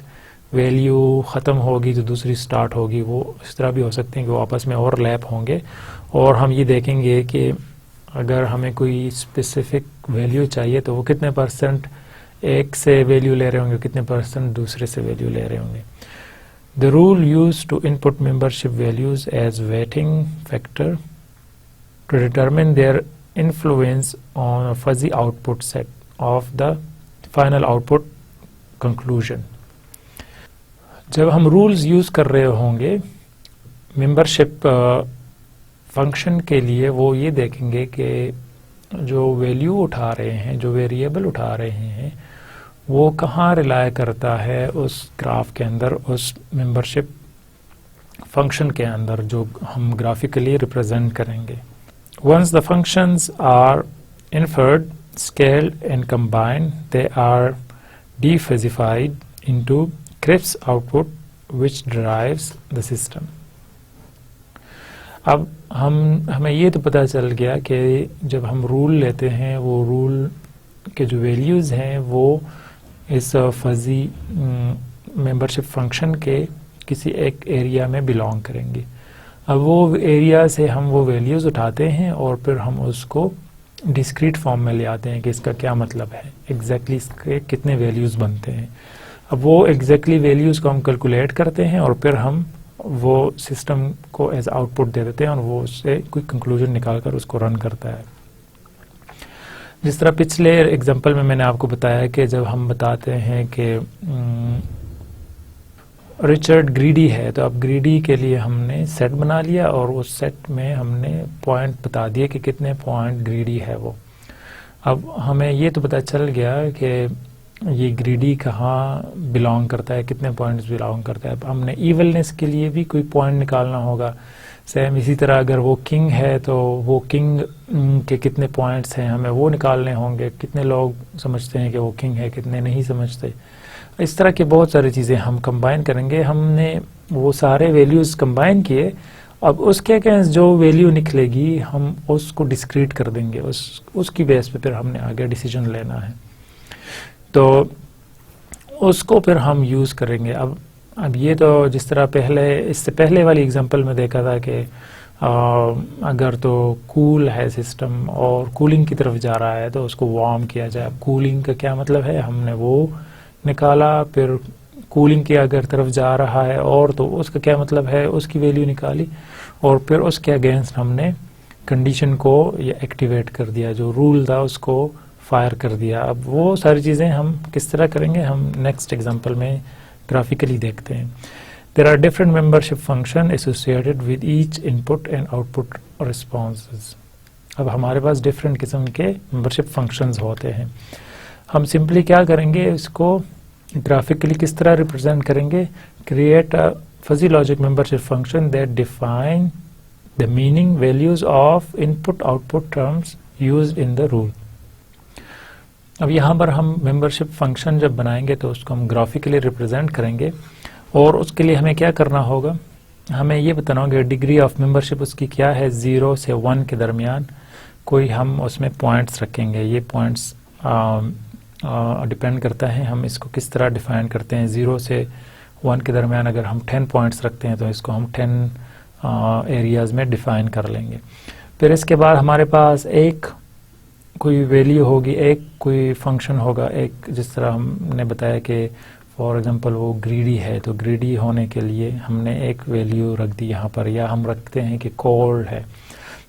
ویلیو ختم ہوگی تو دوسری سٹارٹ ہوگی. وہ اس طرح بھی ہو سکتے ہیں کہ وہ آپس میں اوور لیپ ہوں گے. اور ہم یہ دیکھیں گے کہ اگر ہمیں کوئی اسپیسیفک ویلیو چاہیے تو وہ کتنے پرسنٹ ایک سے ویلیو لے رہے ہوں گے، کتنے پرسنٹ دوسرے سے ویلیو لے رہے ہوں گے. The rule used to input membership values as weighting factor to determine their influence on a fuzzy output set of the final output conclusion. جب ہم رولز یوز کر رہے ہوں گے ممبرشپ فنکشن کے لیے، وہ یہ دیکھیں گے کہ جو ویلیو اٹھا رہے ہیں، جو ویریبل اٹھا رہے ہیں، وہ کہاں ریلائے کرتا ہے اس گراف کے اندر، اس ممبرشپ فنکشن کے اندر جو ہم گرافیکلی ریپرزینٹ کریں گے. Once the functions are inferred, scaled and combined, they are defuzzified into Cripps output which drives the system. اب ہمیں یہ تو پتہ چل گیا کہ جب ہم رول لیتے ہیں، وہ رول کے جو ویلیوز ہیں وہ اس فزی ممبرشپ فنکشن کے کسی ایک ایریا میں بلانگ کریں گے. اب وہ ایریا سے ہم وہ ویلیوز اٹھاتے ہیں اور پھر ہم اس کو ڈسکریٹ فارم میں لے آتے ہیں کہ اس کا کیا مطلب ہے، ایگزیکٹلی اس کے کتنے ویلیوز بنتے ہیں. اب وہ ایگزیکٹلی ویلیوز کو ہم کیلکولیٹ کرتے ہیں اور پھر ہم وہ سسٹم کو ایز آؤٹ پٹ دے دیتے ہیں اور وہ اس سے کوئی کنکلوژن نکال کر اس کو رن کرتا ہے. جس طرح پچھلے ایگزامپل میں میں نے آپ کو بتایا کہ جب ہم بتاتے ہیں کہ ریچرڈ گریڈی ہے، تو اب گریڈی کے لیے ہم نے سیٹ بنا لیا اور اس سیٹ میں ہم نے پوائنٹ بتا دیے کہ کتنے پوائنٹ گریڈی ہے وہ. اب ہمیں یہ تو پتہ چل گیا کہ یہ گریڈی کہاں بلانگ کرتا ہے، کتنے پوائنٹس بلانگ کرتا ہے. اب ہم نے ایولنس کے لیے بھی کوئی پوائنٹ نکالنا ہوگا. سیم اسی طرح اگر وہ کنگ ہے تو وہ کنگ کے کتنے پوائنٹس ہیں ہمیں وہ نکالنے ہوں گے. کتنے لوگ سمجھتے ہیں کہ وہ کنگ ہے، کتنے نہیں سمجھتے. اس طرح کی بہت ساری چیزیں ہم کمبائن کریں گے. ہم نے وہ سارے ویلیوز کمبائن کیے. اب اس کے اگینسٹ جو ویلیو نکلے گی ہم اس کو ڈسکریٹ کر دیں گے. اس کی بیس پہ پھر ہم نے آگے ڈیسیجن لینا ہے. تو اس کو پھر ہم یوز کریں گے. اب اب یہ تو جس طرح اس سے پہلے والی اگزامپل میں دیکھا تھا کہ اگر تو کول ہے سسٹم اور کولنگ کی طرف جا رہا ہے تو اس کو وارم کیا جائے. اب کولنگ کا کیا مطلب ہے, ہم نے وہ نکالا. پھر کولنگ کی اگر طرف جا رہا ہے اور تو اس کا کیا مطلب ہے, اس کی ویلیو نکالی اور پھر اس کے اگینسٹ ہم نے کنڈیشن کو یہ ایکٹیویٹ کر دیا, جو رول تھا اس کو فائر کر دیا. اب وہ ساری چیزیں ہم کس طرح کریں گے, ہم نیکسٹ ایگزامپل میں گرافیکلی دیکھتے ہیں. There are different membership functions associated with each input and output responses. اب ہمارے پاس ڈفرینٹ قسم کے ممبرشپ فنکشنز ہوتے ہیں. ہم سمپلی کیا کریں گے, اس کو گرافیکلی کس طرح ریپرزینٹ کریں گے, create a fuzzy logic membership function that define the meaning values of input output terms used in the rule. اب یہاں پر ہم ممبرشپ فنکشن جب بنائیں گے تو اس کو ہم گرافیکلی ریپرزینٹ کریں گے, اور اس کے لیے ہمیں کیا کرنا ہوگا, ہمیں یہ بتانا ہوگا ڈگری آف ممبرشپ اس کی کیا ہے, 0 سے 1 کے درمیان کوئی ہم اس میں پوائنٹس رکھیں گے. یہ پوائنٹس ڈپینڈ کرتا ہے ہم اس کو کس طرح ڈیفائن کرتے ہیں. 0 سے 1 کے درمیان اگر ہم 10 پوائنٹس رکھتے ہیں تو اس کو ہم 10 ایریاز میں ڈیفائن کر لیں گے. پھر اس کے بعد ہمارے پاس ایک کوئی ویلیو ہوگی, ایک کوئی فنکشن ہوگا, ایک جس طرح ہم نے بتایا کہ فار ایگزامپل وہ گریڈی ہے, تو گریڈی ہونے کے لیے ہم نے ایک ویلیو رکھ دی یہاں پر, یا ہم رکھتے ہیں کہ کولڈ ہے,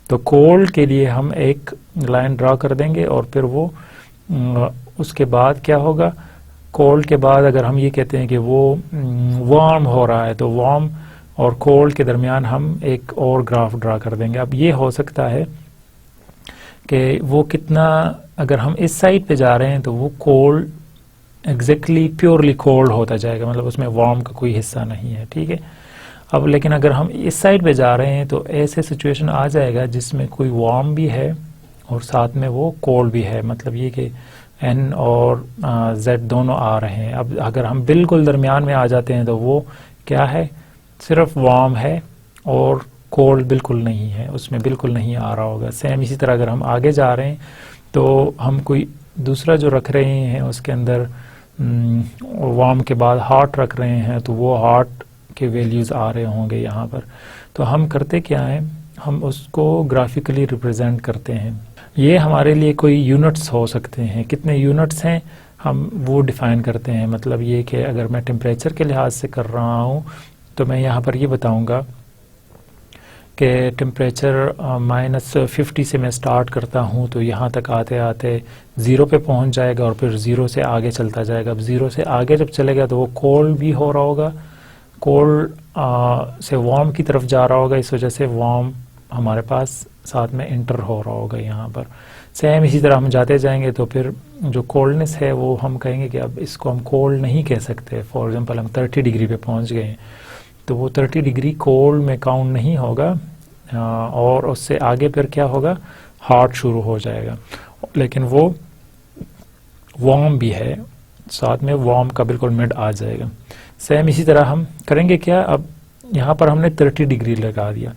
تو کولڈ کے لیے ہم ایک لائن ڈرا کر دیں گے. اور پھر وہ اس کے بعد کیا ہوگا, کولڈ کے بعد اگر ہم یہ کہتے ہیں کہ وہ وارم ہو رہا ہے تو وارم اور کولڈ کے درمیان ہم ایک اور گراف ڈرا کر دیں گے. اب یہ ہو سکتا ہے کہ وہ کتنا, اگر ہم اس سائڈ پہ جا رہے ہیں تو وہ کولڈ ایگزیکٹلی پیورلی کولڈ ہوتا جائے گا, مطلب اس میں وارم کا کوئی حصہ نہیں ہے, ٹھیک ہے. اب لیکن اگر ہم اس سائڈ پہ جا رہے ہیں تو ایسے سچویشن آ جائے گا جس میں کوئی وارم بھی ہے اور ساتھ میں وہ کولڈ بھی ہے, مطلب یہ کہ این اور زیڈ دونوں آ رہے ہیں. اب اگر ہم بالکل درمیان میں آ جاتے ہیں تو وہ کیا ہے, صرف وارم ہے اور کولڈ بالکل نہیں ہے, اس میں بالکل نہیں آ رہا ہوگا. سیم اسی طرح اگر ہم آگے جا رہے ہیں تو ہم کوئی دوسرا جو رکھ رہے ہیں اس کے اندر وارم کے بعد ہاٹ رکھ رہے ہیں تو وہ ہاٹ کے ویلیوز آ رہے ہوں گے یہاں پر. تو ہم کرتے کیا ہیں, ہم اس کو گرافیکلی ریپرزینٹ کرتے ہیں. یہ ہمارے لیے کوئی یونٹس ہو سکتے ہیں, کتنے یونٹس ہیں ہم وہ ڈیفائن کرتے ہیں. مطلب یہ کہ اگر میں ٹیمپریچر کے لحاظ سے کر رہا ہوں تو میں یہاں پر یہ بتاؤں گا کہ ٹیمپریچر -50 سے میں سٹارٹ کرتا ہوں تو یہاں تک آتے آتے 0 پہ پہنچ جائے گا اور پھر 0 سے آگے چلتا جائے گا. اب 0 سے آگے جب چلے گا تو وہ کولڈ بھی ہو رہا ہوگا, کولڈ سے وارم کی طرف جا رہا ہوگا, اس وجہ سے وارم ہمارے پاس ساتھ میں انٹر ہو رہا ہوگا یہاں پر. سیم اسی طرح ہم جاتے جائیں گے تو پھر جو کولڈنس ہے وہ ہم کہیں گے کہ اب اس کو ہم کولڈ نہیں کہہ سکتے. فار ایگزامپل ہم 30 ڈگری پہ پہنچ گئے ہیں تو وہ 30 ڈگری کولڈ میں کاؤنٹ نہیں ہوگا, اور اس سے آگے پھر کیا ہوگا, ہاٹ شروع ہو جائے گا, لیکن وہ وارم بھی ہے, ساتھ میں وارم کا بالکل مڈ آ جائے گا. سیم اسی طرح ہم کریں گے کیا, اب یہاں پر ہم نے 30 ڈگری لگا دیا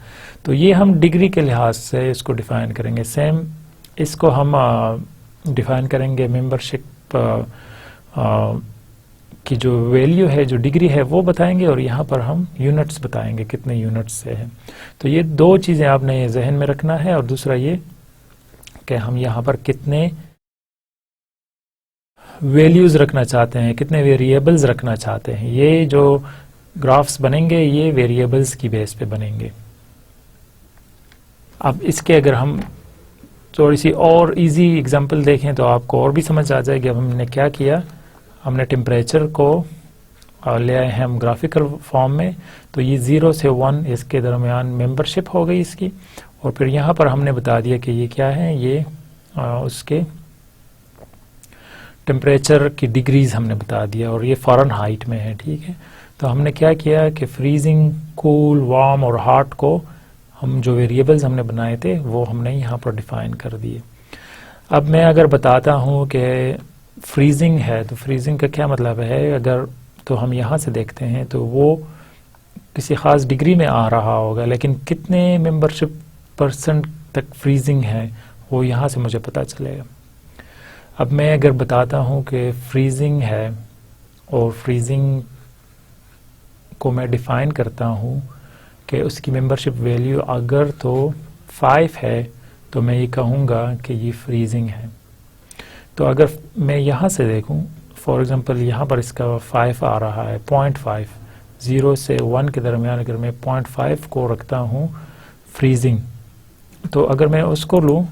تو یہ ہم ڈگری کے لحاظ سے اس کو ڈیفائن کریں گے. سیم اس کو ہم ڈیفائن کریں گے ممبرشپ کی جو ویلیو ہے, جو ڈگری ہے وہ بتائیں گے, اور یہاں پر ہم یونٹس بتائیں گے کتنے یونٹس سے ہے. تو یہ دو چیزیں آپ نے ذہن میں رکھنا ہے, اور دوسرا یہ کہ ہم یہاں پر کتنے ویلیوز رکھنا چاہتے ہیں, کتنے ویریبلز رکھنا چاہتے ہیں. یہ جو گرافس بنیں گے یہ ویریبلز کی بیس پہ بنیں گے. اب اس کے اگر ہم تھوڑی سی اور ایزی ایگزامپل دیکھیں تو آپ کو اور بھی سمجھ آ جائے گی. اب ہم نے کیا کیا, ہم نے ٹیمپریچر کو لے آئے ہیں ہم گرافیکل فارم میں, تو یہ 0 سے 1 اس کے درمیان ممبرشپ ہو گئی اس کی, اور پھر یہاں پر ہم نے بتا دیا کہ یہ کیا ہے, یہ اس کے ٹیمپریچر کی ڈگریز ہم نے بتا دیا, اور یہ فارن ہائٹ میں ہے, ٹھیک ہے. تو ہم نے کیا کیا کہ فریزنگ, کول, وارم اور ہاٹ کو ہم جو ویریبلز ہم نے بنائے تھے وہ ہم نے یہاں پر ڈیفائن کر دیے. اب میں اگر بتاتا ہوں کہ فریزنگ ہے تو فریزنگ کا کیا مطلب ہے, اگر تو ہم یہاں سے دیکھتے ہیں تو وہ کسی خاص ڈگری میں آ رہا ہوگا, لیکن کتنے ممبرشپ % تک فریزنگ ہے وہ یہاں سے مجھے پتہ چلے گا. اب میں اگر بتاتا ہوں کہ فریزنگ ہے اور فریزنگ کو میں ڈیفائن کرتا ہوں کہ اس کی ممبرشپ ویلیو اگر تو 5 ہے تو میں یہ کہوں گا کہ یہ فریزنگ ہے. تو اگر میں یہاں سے دیکھوں فار ایگزامپل یہاں پر اس کا 5 آ رہا ہے 0.5 0 سے 1 کے درمیان اگر میں 0.5 کو رکھتا ہوں فریزنگ, تو اگر میں اس کو لوں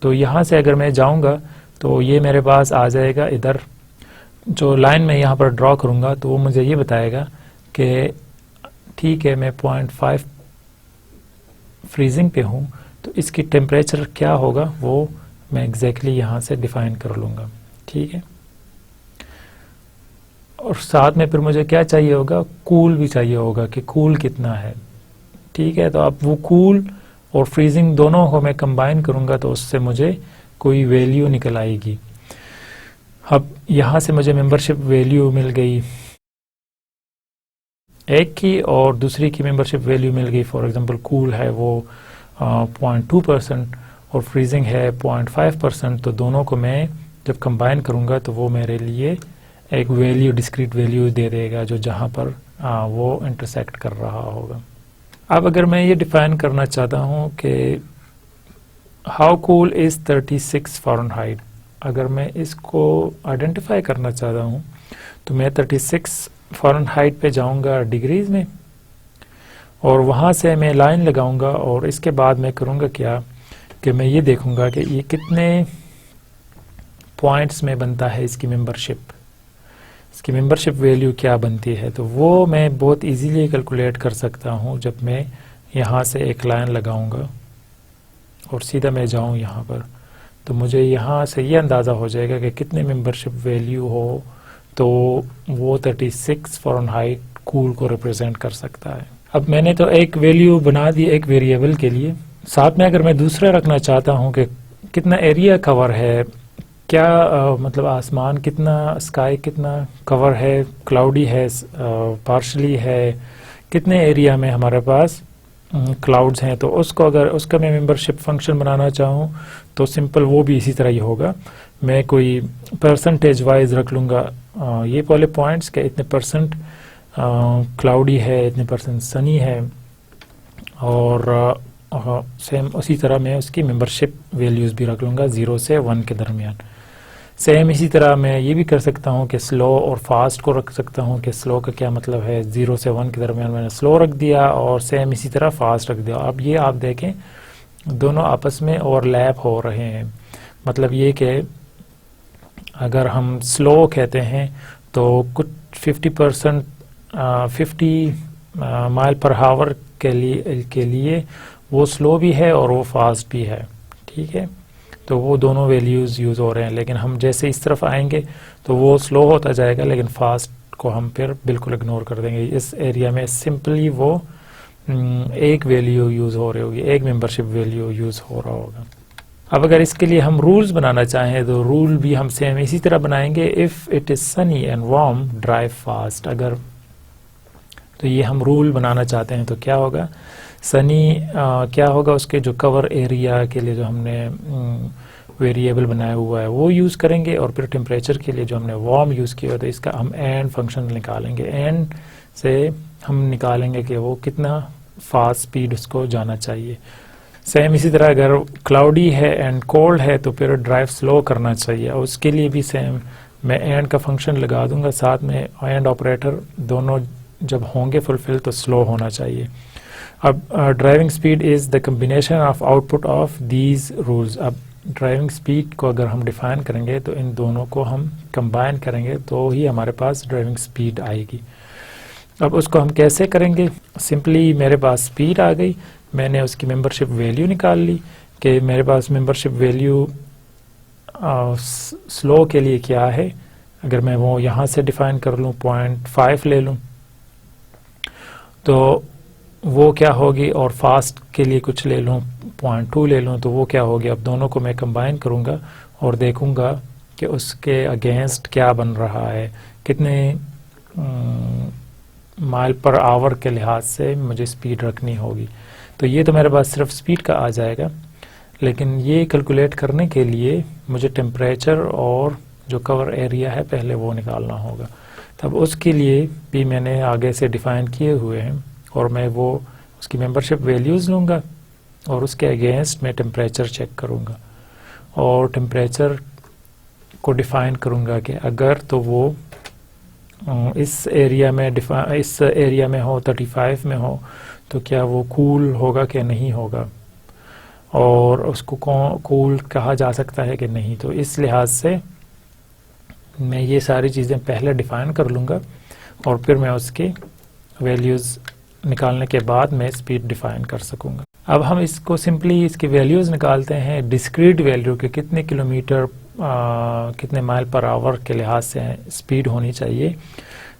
تو یہاں سے اگر میں جاؤں گا تو یہ میرے پاس آ جائے گا ادھر. جو لائن میں یہاں پر ڈرا کروں گا تو وہ مجھے یہ بتائے گا کہ ٹھیک ہے میں 0.5 فریزنگ پہ ہوں, تو اس کی ٹیمپریچر کیا ہوگا وہ میں ایگزیکٹلی یہاں سے ڈیفائن کر لوں گا. ٹھیک ہے, اور ساتھ میں پھر مجھے کیا چاہیے ہوگا, کول بھی چاہیے ہوگا کہ کول کتنا ہے. ٹھیک ہے, تو اب وہ کول اور فریزنگ دونوں کو میں کمبائن کروں گا تو اس سے مجھے کوئی ویلیو نکل آئے گی. اب یہاں سے مجھے ممبرشپ ویلیو مل گئی ایک کی اور دوسری کی ممبرشپ ویلیو مل گئی. فار ایگزامپل کول ہے وہ 0.2% اور فریزنگ ہے 0.5%, تو دونوں کو میں جب کمبائن کروں گا تو وہ میرے لیے ایک ویلیو ڈسکریٹ ویلیو دے دے گا جو جہاں پر وہ انٹرسیکٹ کر رہا ہوگا. اب اگر میں یہ ڈیفائن کرنا چاہتا ہوں کہ ہاؤ کول از 36 فارنہائٹ, اگر میں اس کو آئیڈینٹیفائی کرنا چاہتا ہوں تو میں 36 فارنہائٹ پہ جاؤں گا ڈگریز میں, اور وہاں سے میں لائن لگاؤں گا اور اس کے بعد میں کروں گا کیا کہ میں یہ دیکھوں گا کہ یہ کتنے پوائنٹس میں بنتا ہے اس کی ممبرشپ, اس کی ممبرشپ ویلیو کیا بنتی ہے. تو وہ میں بہت ایزیلی کیلکولیٹ کر سکتا ہوں جب میں یہاں سے ایک لائن لگاؤں گا اور سیدھا میں جاؤں یہاں پر, تو مجھے یہاں سے یہ اندازہ ہو جائے گا کہ کتنے ممبرشپ ویلیو ہو تو وہ 36 فارنہائٹ کول کو ریپرزینٹ کر سکتا ہے. اب میں نے تو ایک ویلیو بنا دی ایک ویریبل کے لیے, ساتھ میں اگر میں دوسرا رکھنا چاہتا ہوں کہ کتنا ایریا کور ہے, کیا مطلب آسمان کتنا, اسکائی کتنا کور ہے, کلاؤڈی ہے, پارشلی ہے, کتنے ایریا میں ہمارے پاس کلاؤڈز ہیں, تو اس کو اگر اس کا میں ممبرشپ فنکشن بنانا چاہوں تو سمپل وہ بھی اسی طرح ہی ہوگا. میں کوئی پرسنٹیج وائز رکھ لوں گا یہ والے پوائنٹس کہ اتنے پرسنٹ کلاؤڈی ہے, اتنے پرسنٹ سنی ہے, اور سیم اسی طرح میں اس کی ممبرشپ ویلیوز بھی رکھ لوں گا 0 سے 1 کے درمیان. سیم اسی طرح میں یہ بھی کر سکتا ہوں کہ سلو اور فاسٹ کو رکھ سکتا ہوں کہ سلو کا کیا مطلب ہے, 0 سے 1 کے درمیان میں نے سلو رکھ دیا اور سیم اسی طرح فاسٹ رکھ دیا. اب یہ آپ دیکھیں دونوں آپس میں اوور لیپ ہو رہے ہیں, مطلب یہ کہ اگر ہم سلو کہتے ہیں تو کچھ 50 مائل پر ہاور کے لیے وہ سلو بھی ہے اور وہ فاسٹ بھی ہے. ٹھیک ہے, تو وہ دونوں ویلیوز یوز ہو رہے ہیں, لیکن ہم جیسے اس طرف آئیں گے تو وہ سلو ہوتا جائے گا لیکن فاسٹ کو ہم پھر بالکل اگنور کر دیں گے. اس ایریا میں سمپلی وہ ایک ویلیو یوز ہو رہی ہوگی, ایک ممبرشپ ویلیو یوز ہو رہا ہوگا. اب اگر اس کے لیے ہم رولز بنانا چاہیں تو رول بھی ہم سیم اسی طرح بنائیں گے. If it is sunny and warm drive fast, اگر تو یہ ہم رول بنانا چاہتے ہیں تو کیا ہوگا, سنی کیا ہوگا, اس کے جو کور ایریا کے لیے جو ہم نے ویریبل بنایا ہوا ہے وہ یوز کریں گے, اور پھر ٹیمپریچر کے لیے جو ہم نے وارم یوز کیا تو اس کا ہم اینڈ فنکشن نکالیں گے. اینڈ سے ہم نکالیں گے کہ وہ کتنا فاسٹ سپیڈ اس کو جانا چاہیے. سیم اسی طرح اگر کلاؤڈی ہے اینڈ کولڈ ہے تو پھر ڈرائیو سلو کرنا چاہیے, اور اس کے لیے بھی سیم میں اینڈ کا فنکشن لگا دوں گا, ساتھ میں اینڈ آپریٹر دونوں جب ہوں گے فلفل تو سلو ہونا چاہیے. اب driving speed is the combination of output of these rules. اب ڈرائیونگ سپیڈ کو اگر ہم ڈیفائن کریں گے تو ان دونوں کو ہم کمبائن کریں گے تو ہی ہمارے پاس ڈرائیونگ سپیڈ آئے گی. اب اس کو ہم کیسے کریں گے, سمپلی میرے پاس سپیڈ آ گئی, میں نے اس کی ممبرشپ ویلیو نکال لی کہ میرے پاس ممبرشپ ویلیو سلو کے لیے کیا ہے. اگر میں وہ یہاں سے ڈیفائن کر لوں 0.5 لے لوں تو وہ کیا ہوگی, اور فاسٹ کے لیے کچھ لے لوں 0.2 لے لوں تو وہ کیا ہوگی. اب دونوں کو میں کمبائن کروں گا اور دیکھوں گا کہ اس کے اگینسٹ کیا بن رہا ہے, کتنے مائل پر آور کے لحاظ سے مجھے سپیڈ رکھنی ہوگی. تو یہ تو میرے پاس صرف سپیڈ کا آ جائے گا, لیکن یہ کیلکولیٹ کرنے کے لیے مجھے ٹیمپریچر اور جو کور ایریا ہے پہلے وہ نکالنا ہوگا. تب اس کے لیے بھی میں نے آگے سے ڈیفائن کیے ہوئے ہیں، اور میں وہ اس کی ممبرشپ ویلیوز لوں گا اور اس کے اگینسٹ میں ٹمپریچر چیک کروں گا، اور ٹمپریچر کو ڈیفائن کروں گا کہ اگر تو وہ اس ایریا میں ہو 35 میں ہو تو کیا وہ کول ہوگا کہ نہیں ہوگا، اور اس کو کول کہا جا سکتا ہے کہ نہیں. تو اس لحاظ سے میں یہ ساری چیزیں پہلے ڈیفائن کر لوں گا، اور پھر میں اس کی ویلیوز نکالنے کے بعد میں اسپیڈ ڈیفائن کر سکوں گا. اب ہم اس کو سمپلی اس کی ویلیوز نکالتے ہیں ڈسکریٹ ویلیو کہ کتنے کلومیٹر کتنے مائل پر آور کے لحاظ سے اسپیڈ ہونی چاہیے.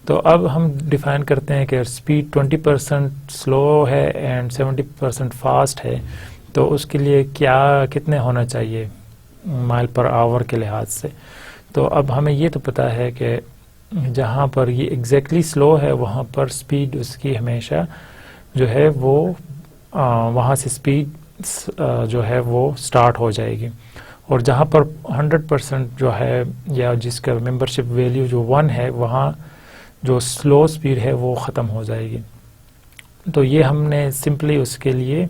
تو اب ہم ڈیفائن کرتے ہیں کہ اسپیڈ 20% سلو ہے اینڈ 70% فاسٹ ہے، تو اس کے لیے کتنے ہونا چاہیے مائل پر آور کے لحاظ سے. تو اب ہمیں یہ تو پتہ ہے کہ جہاں پر یہ ایگزیکٹلی سلو ہے وہاں پر اسپیڈ اس کی ہمیشہ جو ہے وہ وہاں سے اسپیڈ جو ہے وہ سٹارٹ ہو جائے گی، اور جہاں پر 100% جو ہے یا جس کا ممبرشپ ویلیو جو 1 ہے وہاں جو سلو اسپیڈ ہے وہ ختم ہو جائے گی. تو یہ ہم نے سمپلی اس کے لیے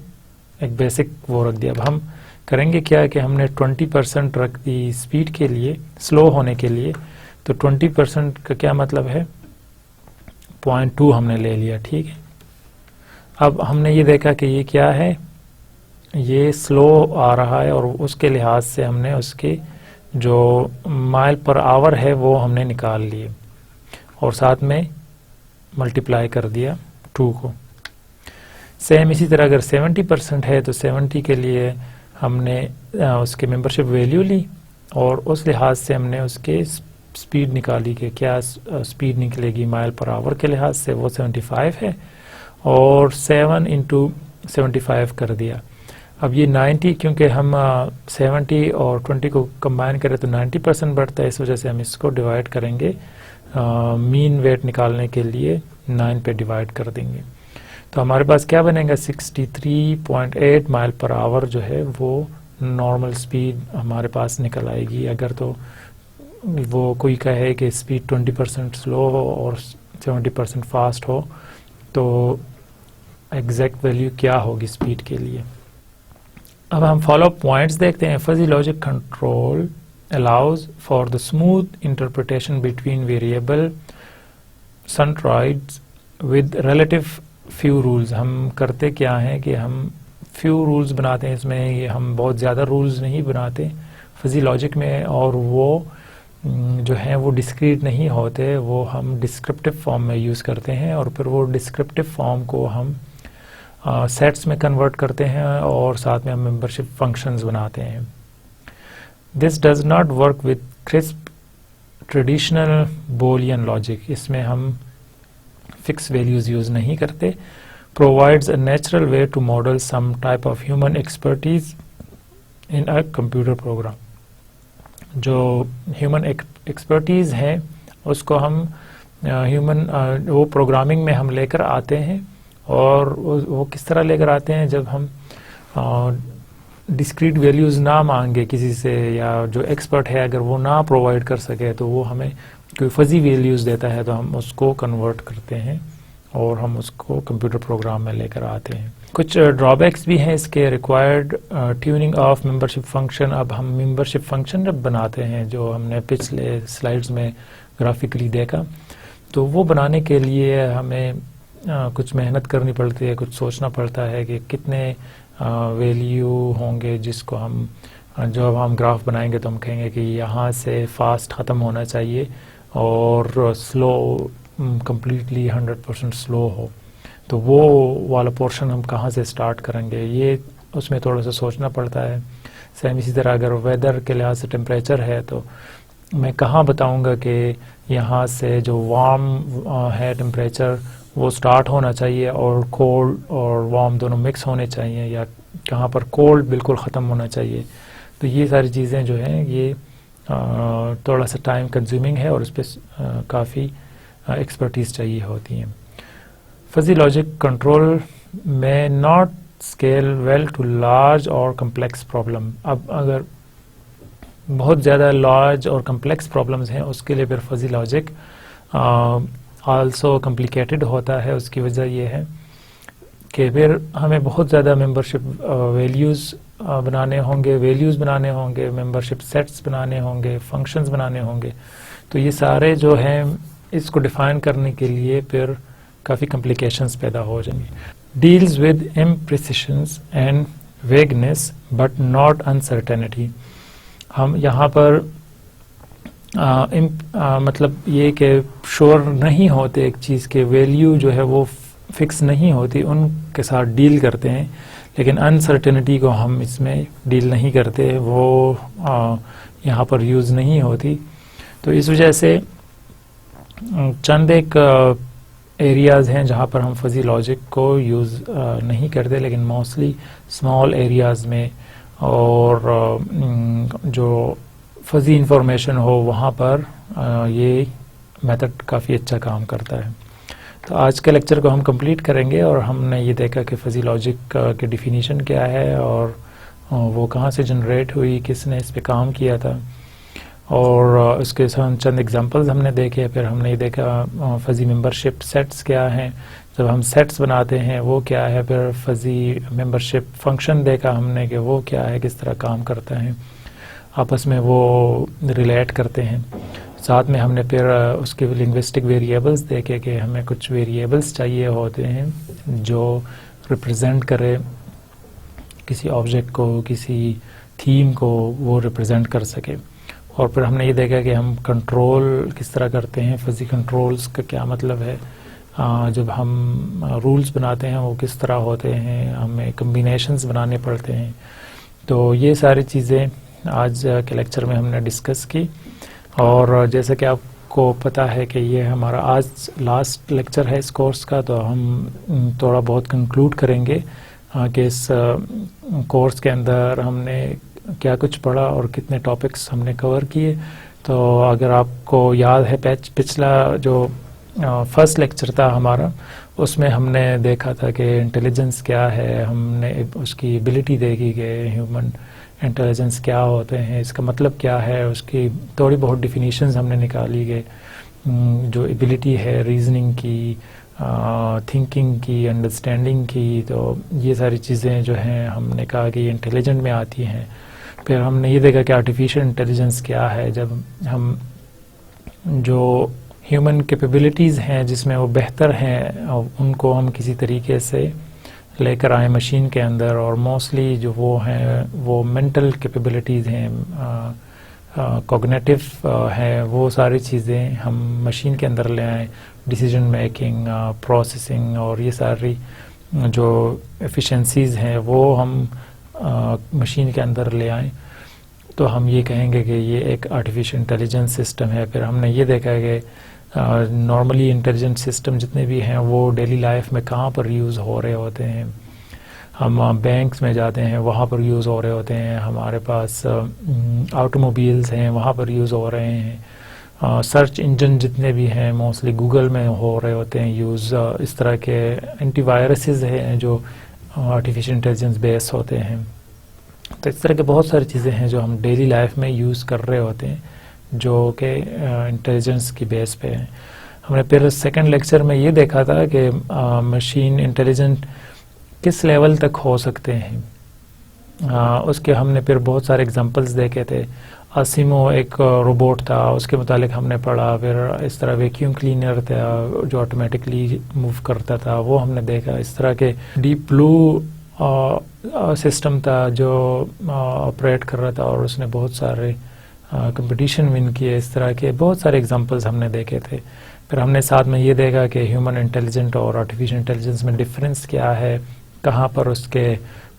ایک بیسک وہ رکھ دیا. اب ہم کریں گے کیا کہ ہم نے 20% رکھ دی اسپیڈ کے لیے، سلو ہونے کے لیے. تو 20% کا کیا مطلب ہے 0.2 ہم نے لے لیا، ٹھیک ہے. اب ہم نے یہ دیکھا کہ یہ کیا ہے، یہ سلو آ رہا ہے، اور اس کے لحاظ سے ہم نے اس کے جو مائل پر آور ہے وہ ہم نے نکال لیے، اور ساتھ میں ملٹیپلائی کر دیا 2 کو. سیم اسی طرح اگر 70% ہے تو 70 کے لیے ہم نے اس کے ممبرشپ ویلیو لی، اور اس لحاظ سے ہم نے اس کے اسپیڈ نکالی کہ کیا اسپیڈ نکلے گی مائل پر آور کے لحاظ سے، وہ 75 ہے، اور 7 into 75 کر دیا. اب یہ 90 کیونکہ ہم 70 اور 20 کو کمبائن کریں تو 90% بڑھتا ہے، اس وجہ سے ہم اس کو ڈیوائڈ کریں گے، مین ویٹ نکالنے کے لیے 9 پہ ڈیوائڈ کر دیں گے. تو ہمارے پاس کیا بنے گا 63.8 مائل پر آور جو ہے وہ نارمل سپیڈ ہمارے پاس نکل آئے گی. اگر تو وہ کوئی کہے کہ سپیڈ 20% سلو ہو اور 70% فاسٹ ہو تو ایگزیکٹ ویلیو کیا ہوگی سپیڈ کے لیے. اب ہم فالو اپ پوائنٹس دیکھتے ہیں. Fuzzy logic control allows for the smooth interpretation between variable centroids with relative few rules. ہم کرتے کیا ہیں کہ ہم few rules بناتے ہیں، اس میں ہم بہت زیادہ رولز نہیں بناتے فزی لاجک میں، اور وہ جو ہیں وہ ڈسکریٹ نہیں ہوتے، وہ ہم ڈسکرپٹیو فارم میں یوز کرتے ہیں، اور پھر وہ ڈسکرپٹیو فارم کو ہم سیٹس میں کنورٹ کرتے ہیں، اور ساتھ میں ہم ممبرشپ فنکشنز بناتے ہیں. This does not work with crisp traditional Boolean logic. اس میں ہم fixed values یوز نہیں کرتے. Provides a natural way to model some type of human expertise in a computer program. جو human expertise ہے اس کو ہم وہ پروگرامنگ میں ہم لے کر آتے ہیں، اور وہ کس طرح لے کر آتے ہیں جب ہم ڈسکریٹ ویلیوز نہ مانگے کسی سے، یا جو ایکسپرٹ ہے اگر وہ نہ پرووائڈ کر سکے تو وہ ہمیں کوئی فزی ویلیوز دیتا ہے تو ہم اس کو کنورٹ کرتے ہیں اور ہم اس کو کمپیوٹر پروگرام میں لے کر آتے ہیں. کچھ ڈرا بیکس بھی ہیں اس کے. Required tuning of membership function. اب ہم ممبرشپ فنکشن جب بناتے ہیں جو ہم نے پچھلے سلائڈز میں گرافکلی دیکھا، تو وہ بنانے کے لیے ہمیں کچھ محنت کرنی پڑتی ہے، کچھ سوچنا پڑتا ہے کہ کتنے ویلیو ہوں گے جس کو ہم جب ہم گراف بنائیں گے تو ہم کہیں گے کہ یہاں سے فاسٹ ختم ہونا چاہیے اور سلو کمپلیٹلی 100% سلو ہو. تو وہ والا پورشن ہم کہاں سے سٹارٹ کریں گے، یہ اس میں تھوڑا سا سوچنا پڑتا ہے. سیم اسی طرح اگر ویدر کے لحاظ سے ٹیمپریچر ہے تو میں کہاں بتاؤں گا کہ یہاں سے جو وارم ہے ٹیمپریچر وہ سٹارٹ ہونا چاہیے اور کولڈ اور وارم دونوں مکس ہونے چاہیے، یا کہاں پر کولڈ بالکل ختم ہونا چاہیے. تو یہ ساری چیزیں جو ہیں یہ تھوڑا سا ٹائم کنزیومنگ ہے اور اس پہ کافی ایکسپرٹیز چاہیے ہوتی ہیں. فزی لاجک کنٹرول میں not scale well to large اور کمپلیکس پرابلم. اب اگر بہت زیادہ لارج اور کمپلیکس پرابلمز ہیں اس کے لیے پھر فزی لاجک آلسو کمپلیکیٹڈ ہوتا ہے. اس کی وجہ یہ ہے کہ پھر ہمیں بہت زیادہ ممبرشپ ویلیوز بنانے ہوں گے, ممبرشپ سیٹس بنانے ہوں گے, فنکشنز بنانے ہوں گے. تو یہ سارے جو ہیں اس کو ڈیفائن کرنے کے لیے پھر کافی کمپلیکیشنز پیدا ہو جائیں گی. Deals with impressions and vagueness but not uncertainty. ہم یہاں پر مطلب یہ کہ شور نہیں ہوتے ایک چیز کے, ویلیو جو ہے وہ فکس نہیں ہوتی, ان کے ساتھ ڈیل کرتے ہیں, لیکن انسرٹینٹی کو ہم اس میں ڈیل نہیں کرتے, وہ یہاں پر یوز نہیں ہوتی. تو اس وجہ سے چند ایک ایریاز ہیں جہاں پر ہم فزی لاجک کو یوز نہیں کرتے, لیکن موسٹلی اسمال ایریاز میں اور جو فزی انفارمیشن ہو وہاں پر یہ میتھڈ کافی اچھا کام کرتا ہے. تو آج کے لیکچر کو ہم کمپلیٹ کریں گے, اور ہم نے یہ دیکھا کہ فزی لاجک کی ڈیفینیشن کیا ہے اور وہ کہاں سے جنریٹ ہوئی, کس نے اس پہ کام کیا تھا, اور اس کے ساتھ چند ایگزامپلز ہم نے دیکھے. پھر ہم نے یہ دیکھا فزی ممبرشپ سیٹس کیا ہیں, جب ہم سیٹس بناتے ہیں وہ کیا ہے. پھر فزی ممبرشپ فنکشن دیکھا ہم نے کہ وہ کیا ہے, کس طرح کام کرتا ہے, آپس میں وہ ریلیٹ کرتے ہیں. ساتھ میں ہم نے پھر اس کے لنگوسٹک ویریبلز دیکھے کہ ہمیں کچھ ویریبلز چاہیے ہوتے ہیں جو ریپرزینٹ کرے کسی آبجیکٹ کو, کسی تھیم کو وہ ریپرزینٹ کر سکے. اور پھر ہم نے یہ دیکھا کہ ہم کنٹرول کس طرح کرتے ہیں, فزی کنٹرولز کا کیا مطلب ہے, جب ہم رولز بناتے ہیں وہ کس طرح ہوتے ہیں, ہمیں کمبینیشنز بنانے پڑتے ہیں. تو یہ ساری چیزیں آج کے لیکچر میں ہم نے ڈسکس کی. اور جیسا کہ آپ کو پتہ ہے کہ یہ ہمارا آج لاسٹ لیکچر ہے اس کورس کا, تو ہم تھوڑا بہت کنکلوڈ کریں گے کہ اس کورس کے اندر ہم نے کیا کچھ پڑھا اور کتنے ٹاپکس ہم نے کور کیے. تو اگر آپ کو یاد ہے پچھلا جو فرسٹ لیکچر تھا ہمارا, اس میں ہم نے دیکھا تھا کہ انٹیلیجنس کیا ہے, ہم نے اس کی ایبلٹی دیکھی کہ ہیومن انٹیلیجنس کیا ہوتے ہیں, اس کا مطلب کیا ہے, اس کی تھوڑی بہت ڈیفینیشنز ہم نے نکالی کہ جو ایبلٹی ہے ریزننگ کی, تھنکنگ کی, انڈرسٹینڈنگ کی, تو یہ ساری چیزیں جو ہیں ہم نے کہا کہ یہ انٹیلیجنٹ میں آتی ہیں. پھر ہم نے یہ دیکھا کہ آرٹیفیشیل انٹیلیجنس کیا ہے, جب ہم جو ہیومن کیپیبلٹیز ہیں جس میں وہ بہتر ہیں ان کو ہم کسی طریقے سے لے کر آئیں مشین کے اندر, اور موسٹلی جو وہ ہیں وہ مینٹل کیپیبلٹیز ہیں, کوگنیٹو ہیں, وہ ساری چیزیں ہم مشین کے اندر لے آئیں, ڈیسیجن میکنگ, پروسیسنگ, اور یہ ساری جو ایفیشنسیز ہیں وہ ہم مشین کے اندر لے آئیں, تو ہم یہ کہیں گے کہ یہ ایک آرٹیفیشیل انٹیلیجنس سسٹم ہے. پھر ہم نے یہ دیکھا کہ نارملی انٹیلیجنٹ سسٹم جتنے بھی ہیں وہ ڈیلی لائف میں کہاں پر یوز ہو رہے ہوتے ہیں. ہم بینکس میں جاتے ہیں وہاں پر یوز ہو رہے ہوتے ہیں, ہمارے پاس آٹو موبیلز ہیں وہاں پر یوز ہو رہے ہیں, سرچ انجن جتنے بھی ہیں موسٹلی گوگل میں ہو رہے ہوتے ہیں یوز. اس طرح کے اینٹی وائرسز ہیں جو آرٹیفیشیل انٹیلیجنس بیس ہوتے ہیں. تو اس طرح کے بہت ساری چیزیں ہیں جو ہم ڈیلی لائف میں یوز کر رہے ہوتے ہیں جو کہ انٹیلیجنس کی بیس پہ ہیں. ہم نے پھر سیکنڈ لیکچر میں یہ دیکھا تھا کہ مشین انٹیلیجنٹ کس لیول تک ہو سکتے ہیں. اس کے ہم نے پھر بہت سارے اگزامپلس دیکھے تھے. آسیمو ایک روبوٹ تھا, اس کے متعلق ہم نے پڑھا. پھر اس طرح ویکیوم کلینر تھا جو آٹومیٹکلی موو کرتا تھا, وہ ہم نے دیکھا. اس طرح کے ڈیپ بلو سسٹم تھا جو آپریٹ کر رہا تھا اور اس نے بہت سارے کمپٹیشن ون کیے. اس طرح کے بہت سارے اگزامپلس ہم نے دیکھے تھے. پھر ہم نے ساتھ میں یہ دیکھا کہ ہیومن انٹیلیجنٹ اور آرٹیفیشیل انٹیلیجنس میں ڈفرینس کیا ہے, کہاں پر اس کے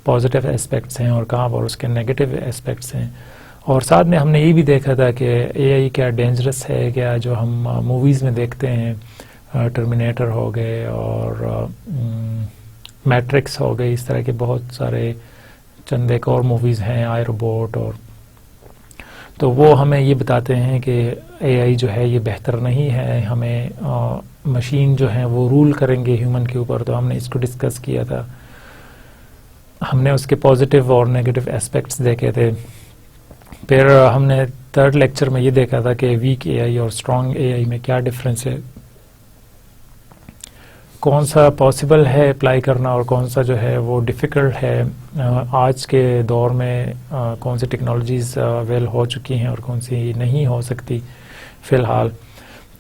پازیٹیو اسپیکٹس ہیں اور کہاں پر اس کے نیگیٹو اسپیکٹس ہیں. اور ساتھ میں ہم نے یہ بھی دیکھا تھا کہ اے آئی کیا ڈینجرس ہے, کیا جو ہم موویز میں دیکھتے ہیں, ٹرمینیٹر ہو گئے اور میٹرکس ہو گئی, اس طرح کے بہت سارے چند ایک اور موویز ہیں, آئی روبوٹ, اور تو وہ ہمیں یہ بتاتے ہیں کہ اے آئی جو ہے یہ بہتر نہیں ہے, ہمیں مشین جو ہیں وہ رول کریں گے ہیومن کے اوپر. تو ہم نے اس کو ڈسکس کیا تھا, ہم نے اس کے پازیٹیو اور نیگیٹو اسپیکٹس دیکھے تھے. پھر ہم نے تھرڈ لیکچر میں یہ دیکھا تھا کہ ویک اے آئی اور اسٹرانگ اے آئی میں کیا ڈفرینس ہے، کون سا پاسبل ہے اپلائی کرنا اور کون سا جو ہے وہ ڈیفیکلٹ ہے، آج کے دور میں کون سی ٹیکنالوجیز اویل ہو چکی ہیں اور کون سی نہیں ہو سکتی فی الحال.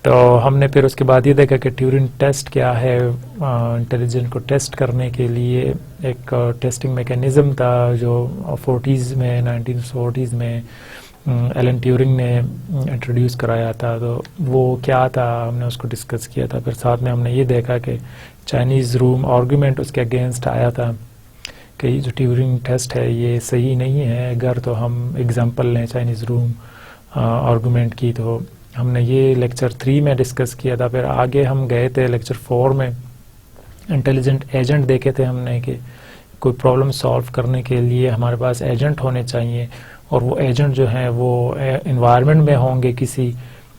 تو ہم نے پھر اس کے بعد یہ دیکھا کہ ٹیورنگ ٹیسٹ کیا ہے. انٹیلیجنس کو ٹیسٹ کرنے کے لیے ایک ٹیسٹنگ میکینزم تھا جو 1940s میں ایلن ٹیورنگ نے انٹروڈیوس کرایا تھا. تو وہ کیا تھا ہم نے اس کو ڈسکس کیا تھا. پھر ساتھ میں ہم نے یہ دیکھا کہ چائنیز روم آرگومنٹ اس کے اگینسٹ آیا تھا کہ یہ جو ٹیورنگ ٹیسٹ ہے یہ صحیح نہیں ہے. اگر تو ہم ایگزامپل لیں چائنیز روم آرگومنٹ کی، تو ہم نے یہ لیکچر 3 میں ڈسکس کیا تھا. پھر آگے ہم گئے تھے لیکچر 4 میں، انٹیلیجنٹ ایجنٹ دیکھے تھے ہم نے کہ کوئی پرابلم سالو کرنے کے لیے ہمارے پاس ایجنٹ ہونے چاہیے، اور وہ ایجنٹ جو ہیں وہ انوائرمنٹ میں ہوں گے کسی،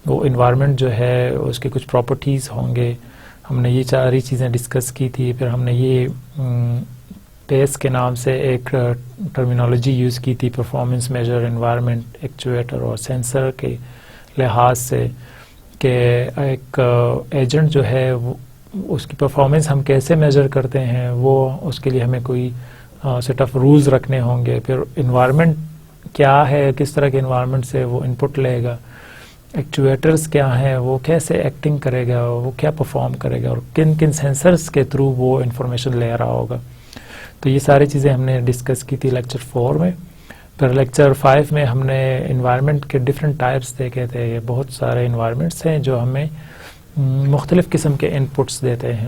وہ انوائرمنٹ جو ہے اس کے کچھ پراپرٹیز ہوں گے. ہم نے یہ ساری چیزیں ڈسکس کی تھی. پھر ہم نے یہ پیس کے نام سے ایک ٹرمینالوجی یوز کی تھی، پرفارمنس میجر انوائرمنٹ ایکچویٹر اور سینسر کے لحاظ سے، کہ ایک ایجنٹ جو ہے اس کی پرفارمنس ہم کیسے میجر کرتے ہیں، وہ اس کے لیے ہمیں کوئی سیٹ آف رولز رکھنے ہوں گے. پھر انوائرمنٹ کیا ہے، کس طرح کے انوائرمنٹ سے وہ انپٹ لے گا، ایکچویٹرز کیا ہیں، وہ کیسے ایکٹنگ کرے گا، وہ کیا پرفارم کرے گا، اور کن کن سینسرز کے تھرو وہ انفارمیشن لے رہا ہوگا. تو یہ ساری چیزیں ہم نے ڈسکس کی تھی لیکچر 4 میں. پھر لیکچر 5 میں ہم نے انوائرمنٹ کے ڈفرینٹ ٹائپس دیکھے تھے. یہ بہت سارے انوائرمنٹس ہیں جو ہمیں مختلف قسم کے انپٹس دیتے ہیں،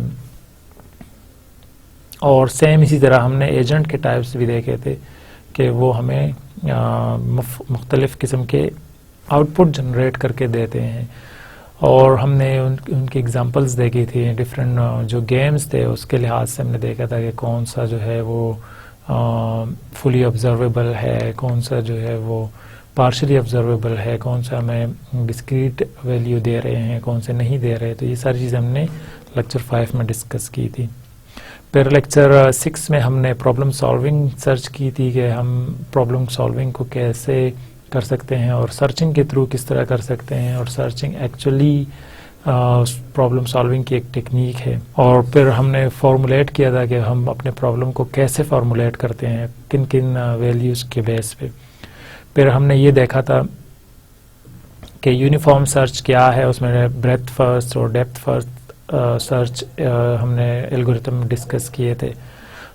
اور سیم اسی طرح ہم نے ایجنٹ کے ٹائپس بھی دیکھے تھے کہ وہ ہمیں مختلف قسم کے آؤٹ پٹ جنریٹ کر کے دیتے ہیں. اور ہم نے ان کی ایگزامپلس دیکھی تھی. ڈفرینٹ جو گیمز تھے اس کے لحاظ سے ہم نے دیکھا تھا کہ کون سا جو ہے وہ فلی آبزرویبل ہے، کون سا جو ہے وہ پارشلی آبزرویبل ہے، کون سا ہمیں ڈسکریٹ ویلیو دے رہے ہیں، کون سے نہیں دے رہے. تو یہ ساری چیزیں ہم نے لیکچر 5 میں ڈسکس کی تھی. پھر لیکچر 6 میں ہم نے پرابلم سالونگ سرچ کی تھی کہ ہم پرابلم سالونگ کو کیسے کر سکتے ہیں اور سرچنگ کے تھرو کس طرح کر سکتے ہیں، اور سرچنگ ایکچولی پرابلم سالونگ کی ایک ٹیکنیک ہے. اور پھر ہم نے فارمولیٹ کیا تھا کہ ہم اپنے پرابلم کو کیسے فارمولیٹ کرتے ہیں، کن کن ویلیوز کے بیس پہ. پھر ہم نے یہ دیکھا تھا کہ یونیفارم سرچ کیا ہے، اس میں بریتھ فرسٹ اور ڈیپتھ فرسٹ سرچ ہم نے الگورتھم ڈسکس کیے تھے.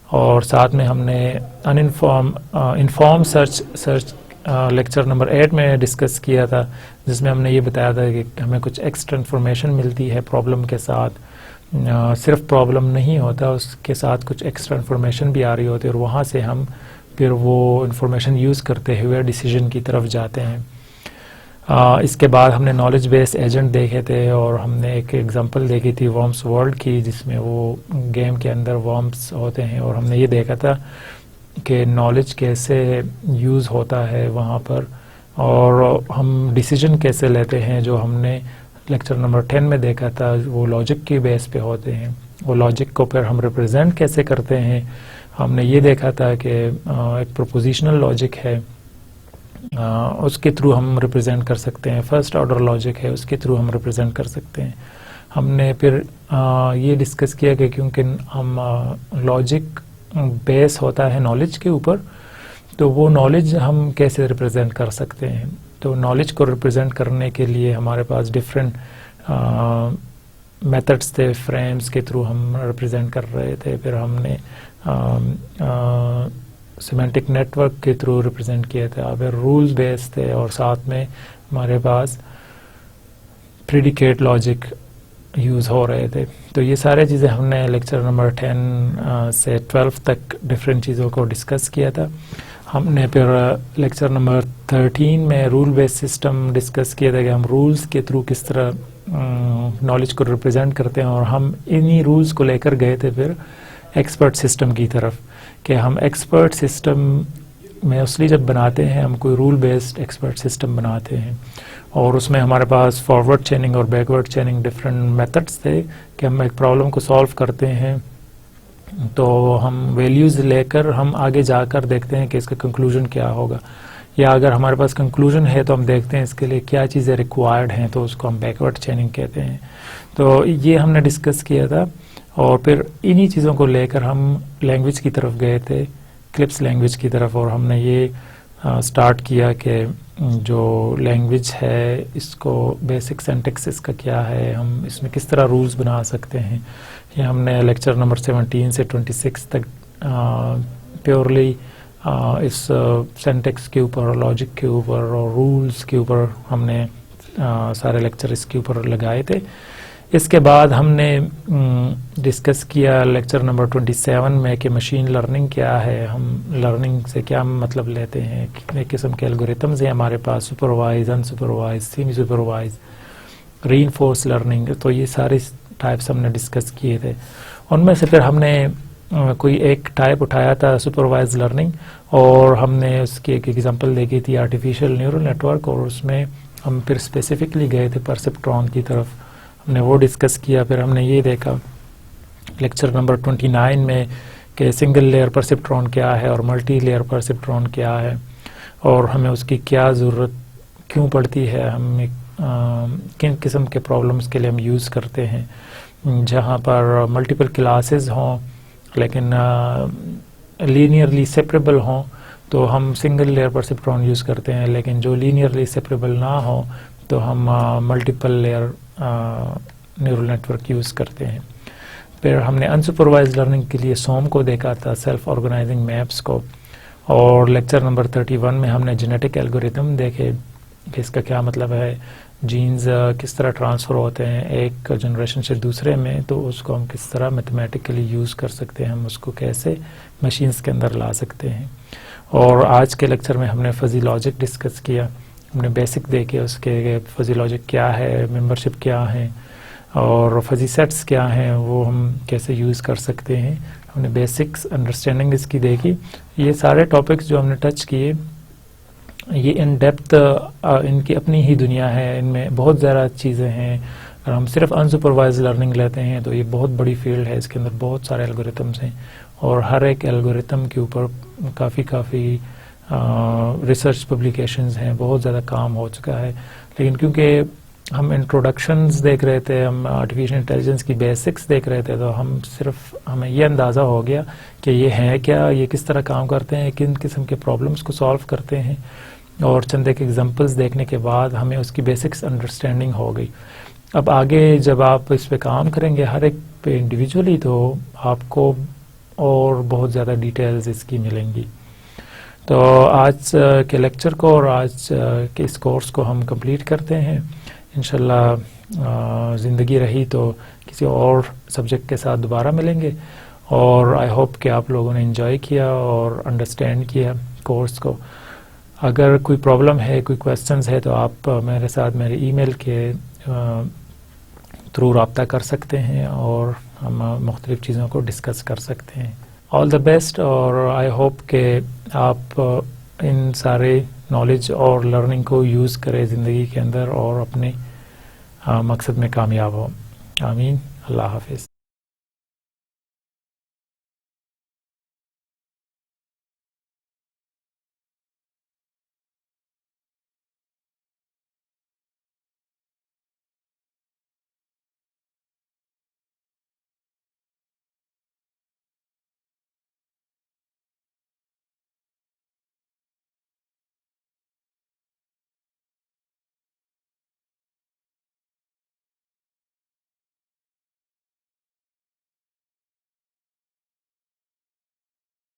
اور ساتھ میں ہم نے انفارم سرچ لیکچر نمبر 8 میں ڈسکس کیا تھا، جس میں ہم نے یہ بتایا تھا کہ ہمیں کچھ ایکسٹرا انفارمیشن ملتی ہے پرابلم کے ساتھ. صرف پرابلم نہیں ہوتا، اس کے ساتھ کچھ ایکسٹرا انفارمیشن بھی آ رہی ہوتی ہے، اور وہاں سے ہم پھر وہ انفارمیشن یوز کرتے ہوئے ڈیسیجن کی طرف جاتے ہیں. اس کے بعد ہم نے نالج بیس ایجنٹ دیکھے تھے، اور ہم نے ایک ایگزامپل دیکھی تھی ورمس ورلڈ کی، جس میں وہ گیم کے اندر ورمس ہوتے ہیں، اور ہم نے یہ دیکھا تھا کہ نالج کیسے یوز ہوتا ہے وہاں پر، اور ہم ڈیسیجن کیسے لیتے ہیں جو ہم نے لیکچر نمبر 10 میں دیکھا تھا. وہ لاجک کی بیس پہ ہوتے ہیں، وہ لاجک کو پھر ہم ریپرزینٹ کیسے کرتے ہیں. ہم نے یہ دیکھا تھا کہ ایک پروپوزیشنل لاجک ہے، اس کے تھرو ہم ریپرزینٹ کر سکتے ہیں. فرسٹ آرڈر لاجک ہے، اس کے تھرو ہم ریپرزینٹ کر سکتے ہیں. ہم نے پھر یہ ڈسکس کیا کہ کیونکہ ہم لاجک بیس ہوتا ہے نالج کے اوپر، تو وہ نالج ہم کیسے ریپرزینٹ کر سکتے ہیں. تو نالج کو ریپرزینٹ کرنے کے لیے ہمارے پاس ڈفرینٹ میتھڈس تھے، فریمز کے تھرو ہم ریپرزینٹ کر رہے تھے. پھر ہم نے سیمینٹک نیٹ ورک کے تھرو ریپرزینٹ کیا تھا. پھر رولز بیس تھے، اور ساتھ میں ہمارے پاس پریڈیکیٹ لاجک یوز ہو رہے تھے. تو یہ سارے چیزیں ہم نے لیکچر نمبر 10 سے 12 تک ڈفرینٹ چیزوں کو ڈسکس کیا تھا. ہم نے پھر لیکچر نمبر 13 میں رول بیس سسٹم ڈسکس کیا تھا کہ ہم رولز کے تھرو کس طرح نالج کو ریپرزینٹ کرتے ہیں، اور ہم انہی رولز کو لے کر گئے تھے پھر ایکسپرٹ سسٹم کی طرف، کہ ہم ایکسپرٹ سسٹم میں اس لیے جب بناتے ہیں ہم کوئی رول بیسڈ ایکسپرٹ سسٹم بناتے ہیں، اور اس میں ہمارے پاس فارورڈ چیننگ اور بیکورڈ چیننگ ڈفرینٹ میتھڈس تھے کہ ہم ایک پرابلم کو سالو کرتے ہیں، تو ہم ویلیوز لے کر ہم آگے جا کر دیکھتے ہیں کہ اس کا کنکلوژن کیا ہوگا. یا اگر ہمارے پاس کنکلوژن ہے تو ہم دیکھتے ہیں اس کے لیے کیا چیزیں ریکوائرڈ ہیں، تو اس کو ہم بیکورڈ چیننگ کہتے ہیں. تو یہ ہم نے ڈسکس کیا تھا، اور پھر انہی چیزوں کو لے کر ہم لینگویج کی طرف گئے تھے، کلپس لینگویج کی طرف، اور ہم نے یہ سٹارٹ کیا کہ جو لینگویج ہے اس کو بیسک سینٹیکس اس کا کیا ہے، ہم اس میں کس طرح رولز بنا سکتے ہیں. یہ ہم نے لیکچر نمبر 17 سے 26 تک پیورلی اس سینٹیکس کے اوپر، لاجک کے اوپر اور رولز کے اوپر ہم نے سارے لیکچر اس کے اوپر لگائے تھے. اس کے بعد ہم نے ڈسکس کیا لیکچر نمبر 27 میں کہ مشین لرننگ کیا ہے، ہم لرننگ سے کیا مطلب لیتے ہیں، کتنے قسم کے الگوریتمز ہیں ہمارے پاس، سپروائز، ان سپروائز، سیمی سپروائز، ری انفورس لرننگ. تو یہ سارے ٹائپس ہم نے ڈسکس کیے تھے. ان میں سے پھر ہم نے کوئی ایک ٹائپ اٹھایا تھا سپروائز لرننگ، اور ہم نے اس کی ایک ایگزامپل دیکھی تھی آرٹیفیشیل نیورل نیٹورک، اور اس میں ہم پھر اسپیسیفکلی گئے تھے پرسپٹرون کی طرف، ہم نے وہ ڈسکس کیا. پھر ہم نے یہ دیکھا لیکچر نمبر 29 میں کہ سنگل لیئر پرسپٹرون کیا ہے اور ملٹی لیئر پرسپٹرون کیا ہے، اور ہمیں اس کی کیا ضرورت کیوں پڑتی ہے، ہم کن قسم کے پرابلمس کے لیے ہم یوز کرتے ہیں. جہاں پر ملٹیپل کلاسز ہوں لیکن لینئرلی سیپریبل ہوں تو ہم سنگل لیئر پرسپٹرون یوز کرتے ہیں، لیکن جو لینئرلی سیپریبل نہ ہوں تو ہم multiple layer neural network use کرتے ہیں. پھر ہم نے انسپروائز لرننگ کے لیے سوم کو دیکھا تھا، سیلف آرگنائزنگ میپس کو، اور لیکچر نمبر 31 میں ہم نے جینیٹک الگوریتم دیکھے کہ اس کا کیا مطلب ہے، جینز کس طرح ٹرانسفر ہوتے ہیں ایک جنریشن سے دوسرے میں، تو اس کو ہم کس طرح میتھمیٹیکلی یوز کر سکتے ہیں، ہم اس کو کیسے مشینز کے اندر لا سکتے ہیں. اور آج کے لیکچر میں ہم نے فزی لاجک ڈسکس کیا، ہم نے بیسک دیکھے اس کے فزی لاجک کیا ہے، ممبرشپ کیا ہے، اور فزی سیٹس کیا ہیں، وہ ہم کیسے یوز کر سکتے ہیں. ہم نے بیسکس انڈرسٹینڈنگ اس کی دیکھی. یہ سارے ٹاپکس جو ہم نے ٹچ کیے یہ ان ڈیپتھ ان کی اپنی ہی دنیا ہے، ان میں بہت زیادہ چیزیں ہیں. اگر ہم صرف انسپروائز لرننگ لیتے ہیں تو یہ بہت بڑی فیلڈ ہے، اس کے اندر بہت سارے الگوریتمس ہیں، اور ہر ایک الگوریتم کے اوپر کافی ریسرچ پبلیکیشنز ہیں، بہت زیادہ کام ہو چکا ہے. لیکن کیونکہ ہم انٹروڈکشنز دیکھ رہے تھے، ہم آرٹیفیشیل انٹیلیجنس کی بیسکس دیکھ رہے تھے، تو ہمیں یہ اندازہ ہو گیا کہ یہ ہیں کیا، یہ کس طرح کام کرتے ہیں، کن قسم کے پرابلمس کو سالو کرتے ہیں، اور چند ایک ایگزامپلس دیکھنے کے بعد ہمیں اس کی بیسکس انڈرسٹینڈنگ ہو گئی. اب آگے جب آپ اس پہ کام کریں گے ہر ایک پہ انڈیویجولی، تو آپ کو اور بہت زیادہ ڈیٹیلز اس کی ملیں گی. تو آج کے لیکچر کو اور آج کے اس کورس کو ہم کمپلیٹ کرتے ہیں. انشاءاللہ زندگی رہی تو کسی اور سبجیکٹ کے ساتھ دوبارہ ملیں گے، اور آئی ہوپ کہ آپ لوگوں نے انجوائے کیا اور انڈرسٹینڈ کیا کورس کو. اگر کوئی پرابلم ہے، کوئی کویسچنز ہے، تو آپ میرے ساتھ میرے ای میل کے تھرو رابطہ کر سکتے ہیں، اور ہم مختلف چیزوں کو ڈسکس کر سکتے ہیں. آل دا بیسٹ، اور آئی ہوپ کہ آپ ان سارے نالج اور لرننگ کو یوز کریں زندگی کے اندر اور اپنے مقصد میں کامیاب ہوں. آمین. اللہ حافظ.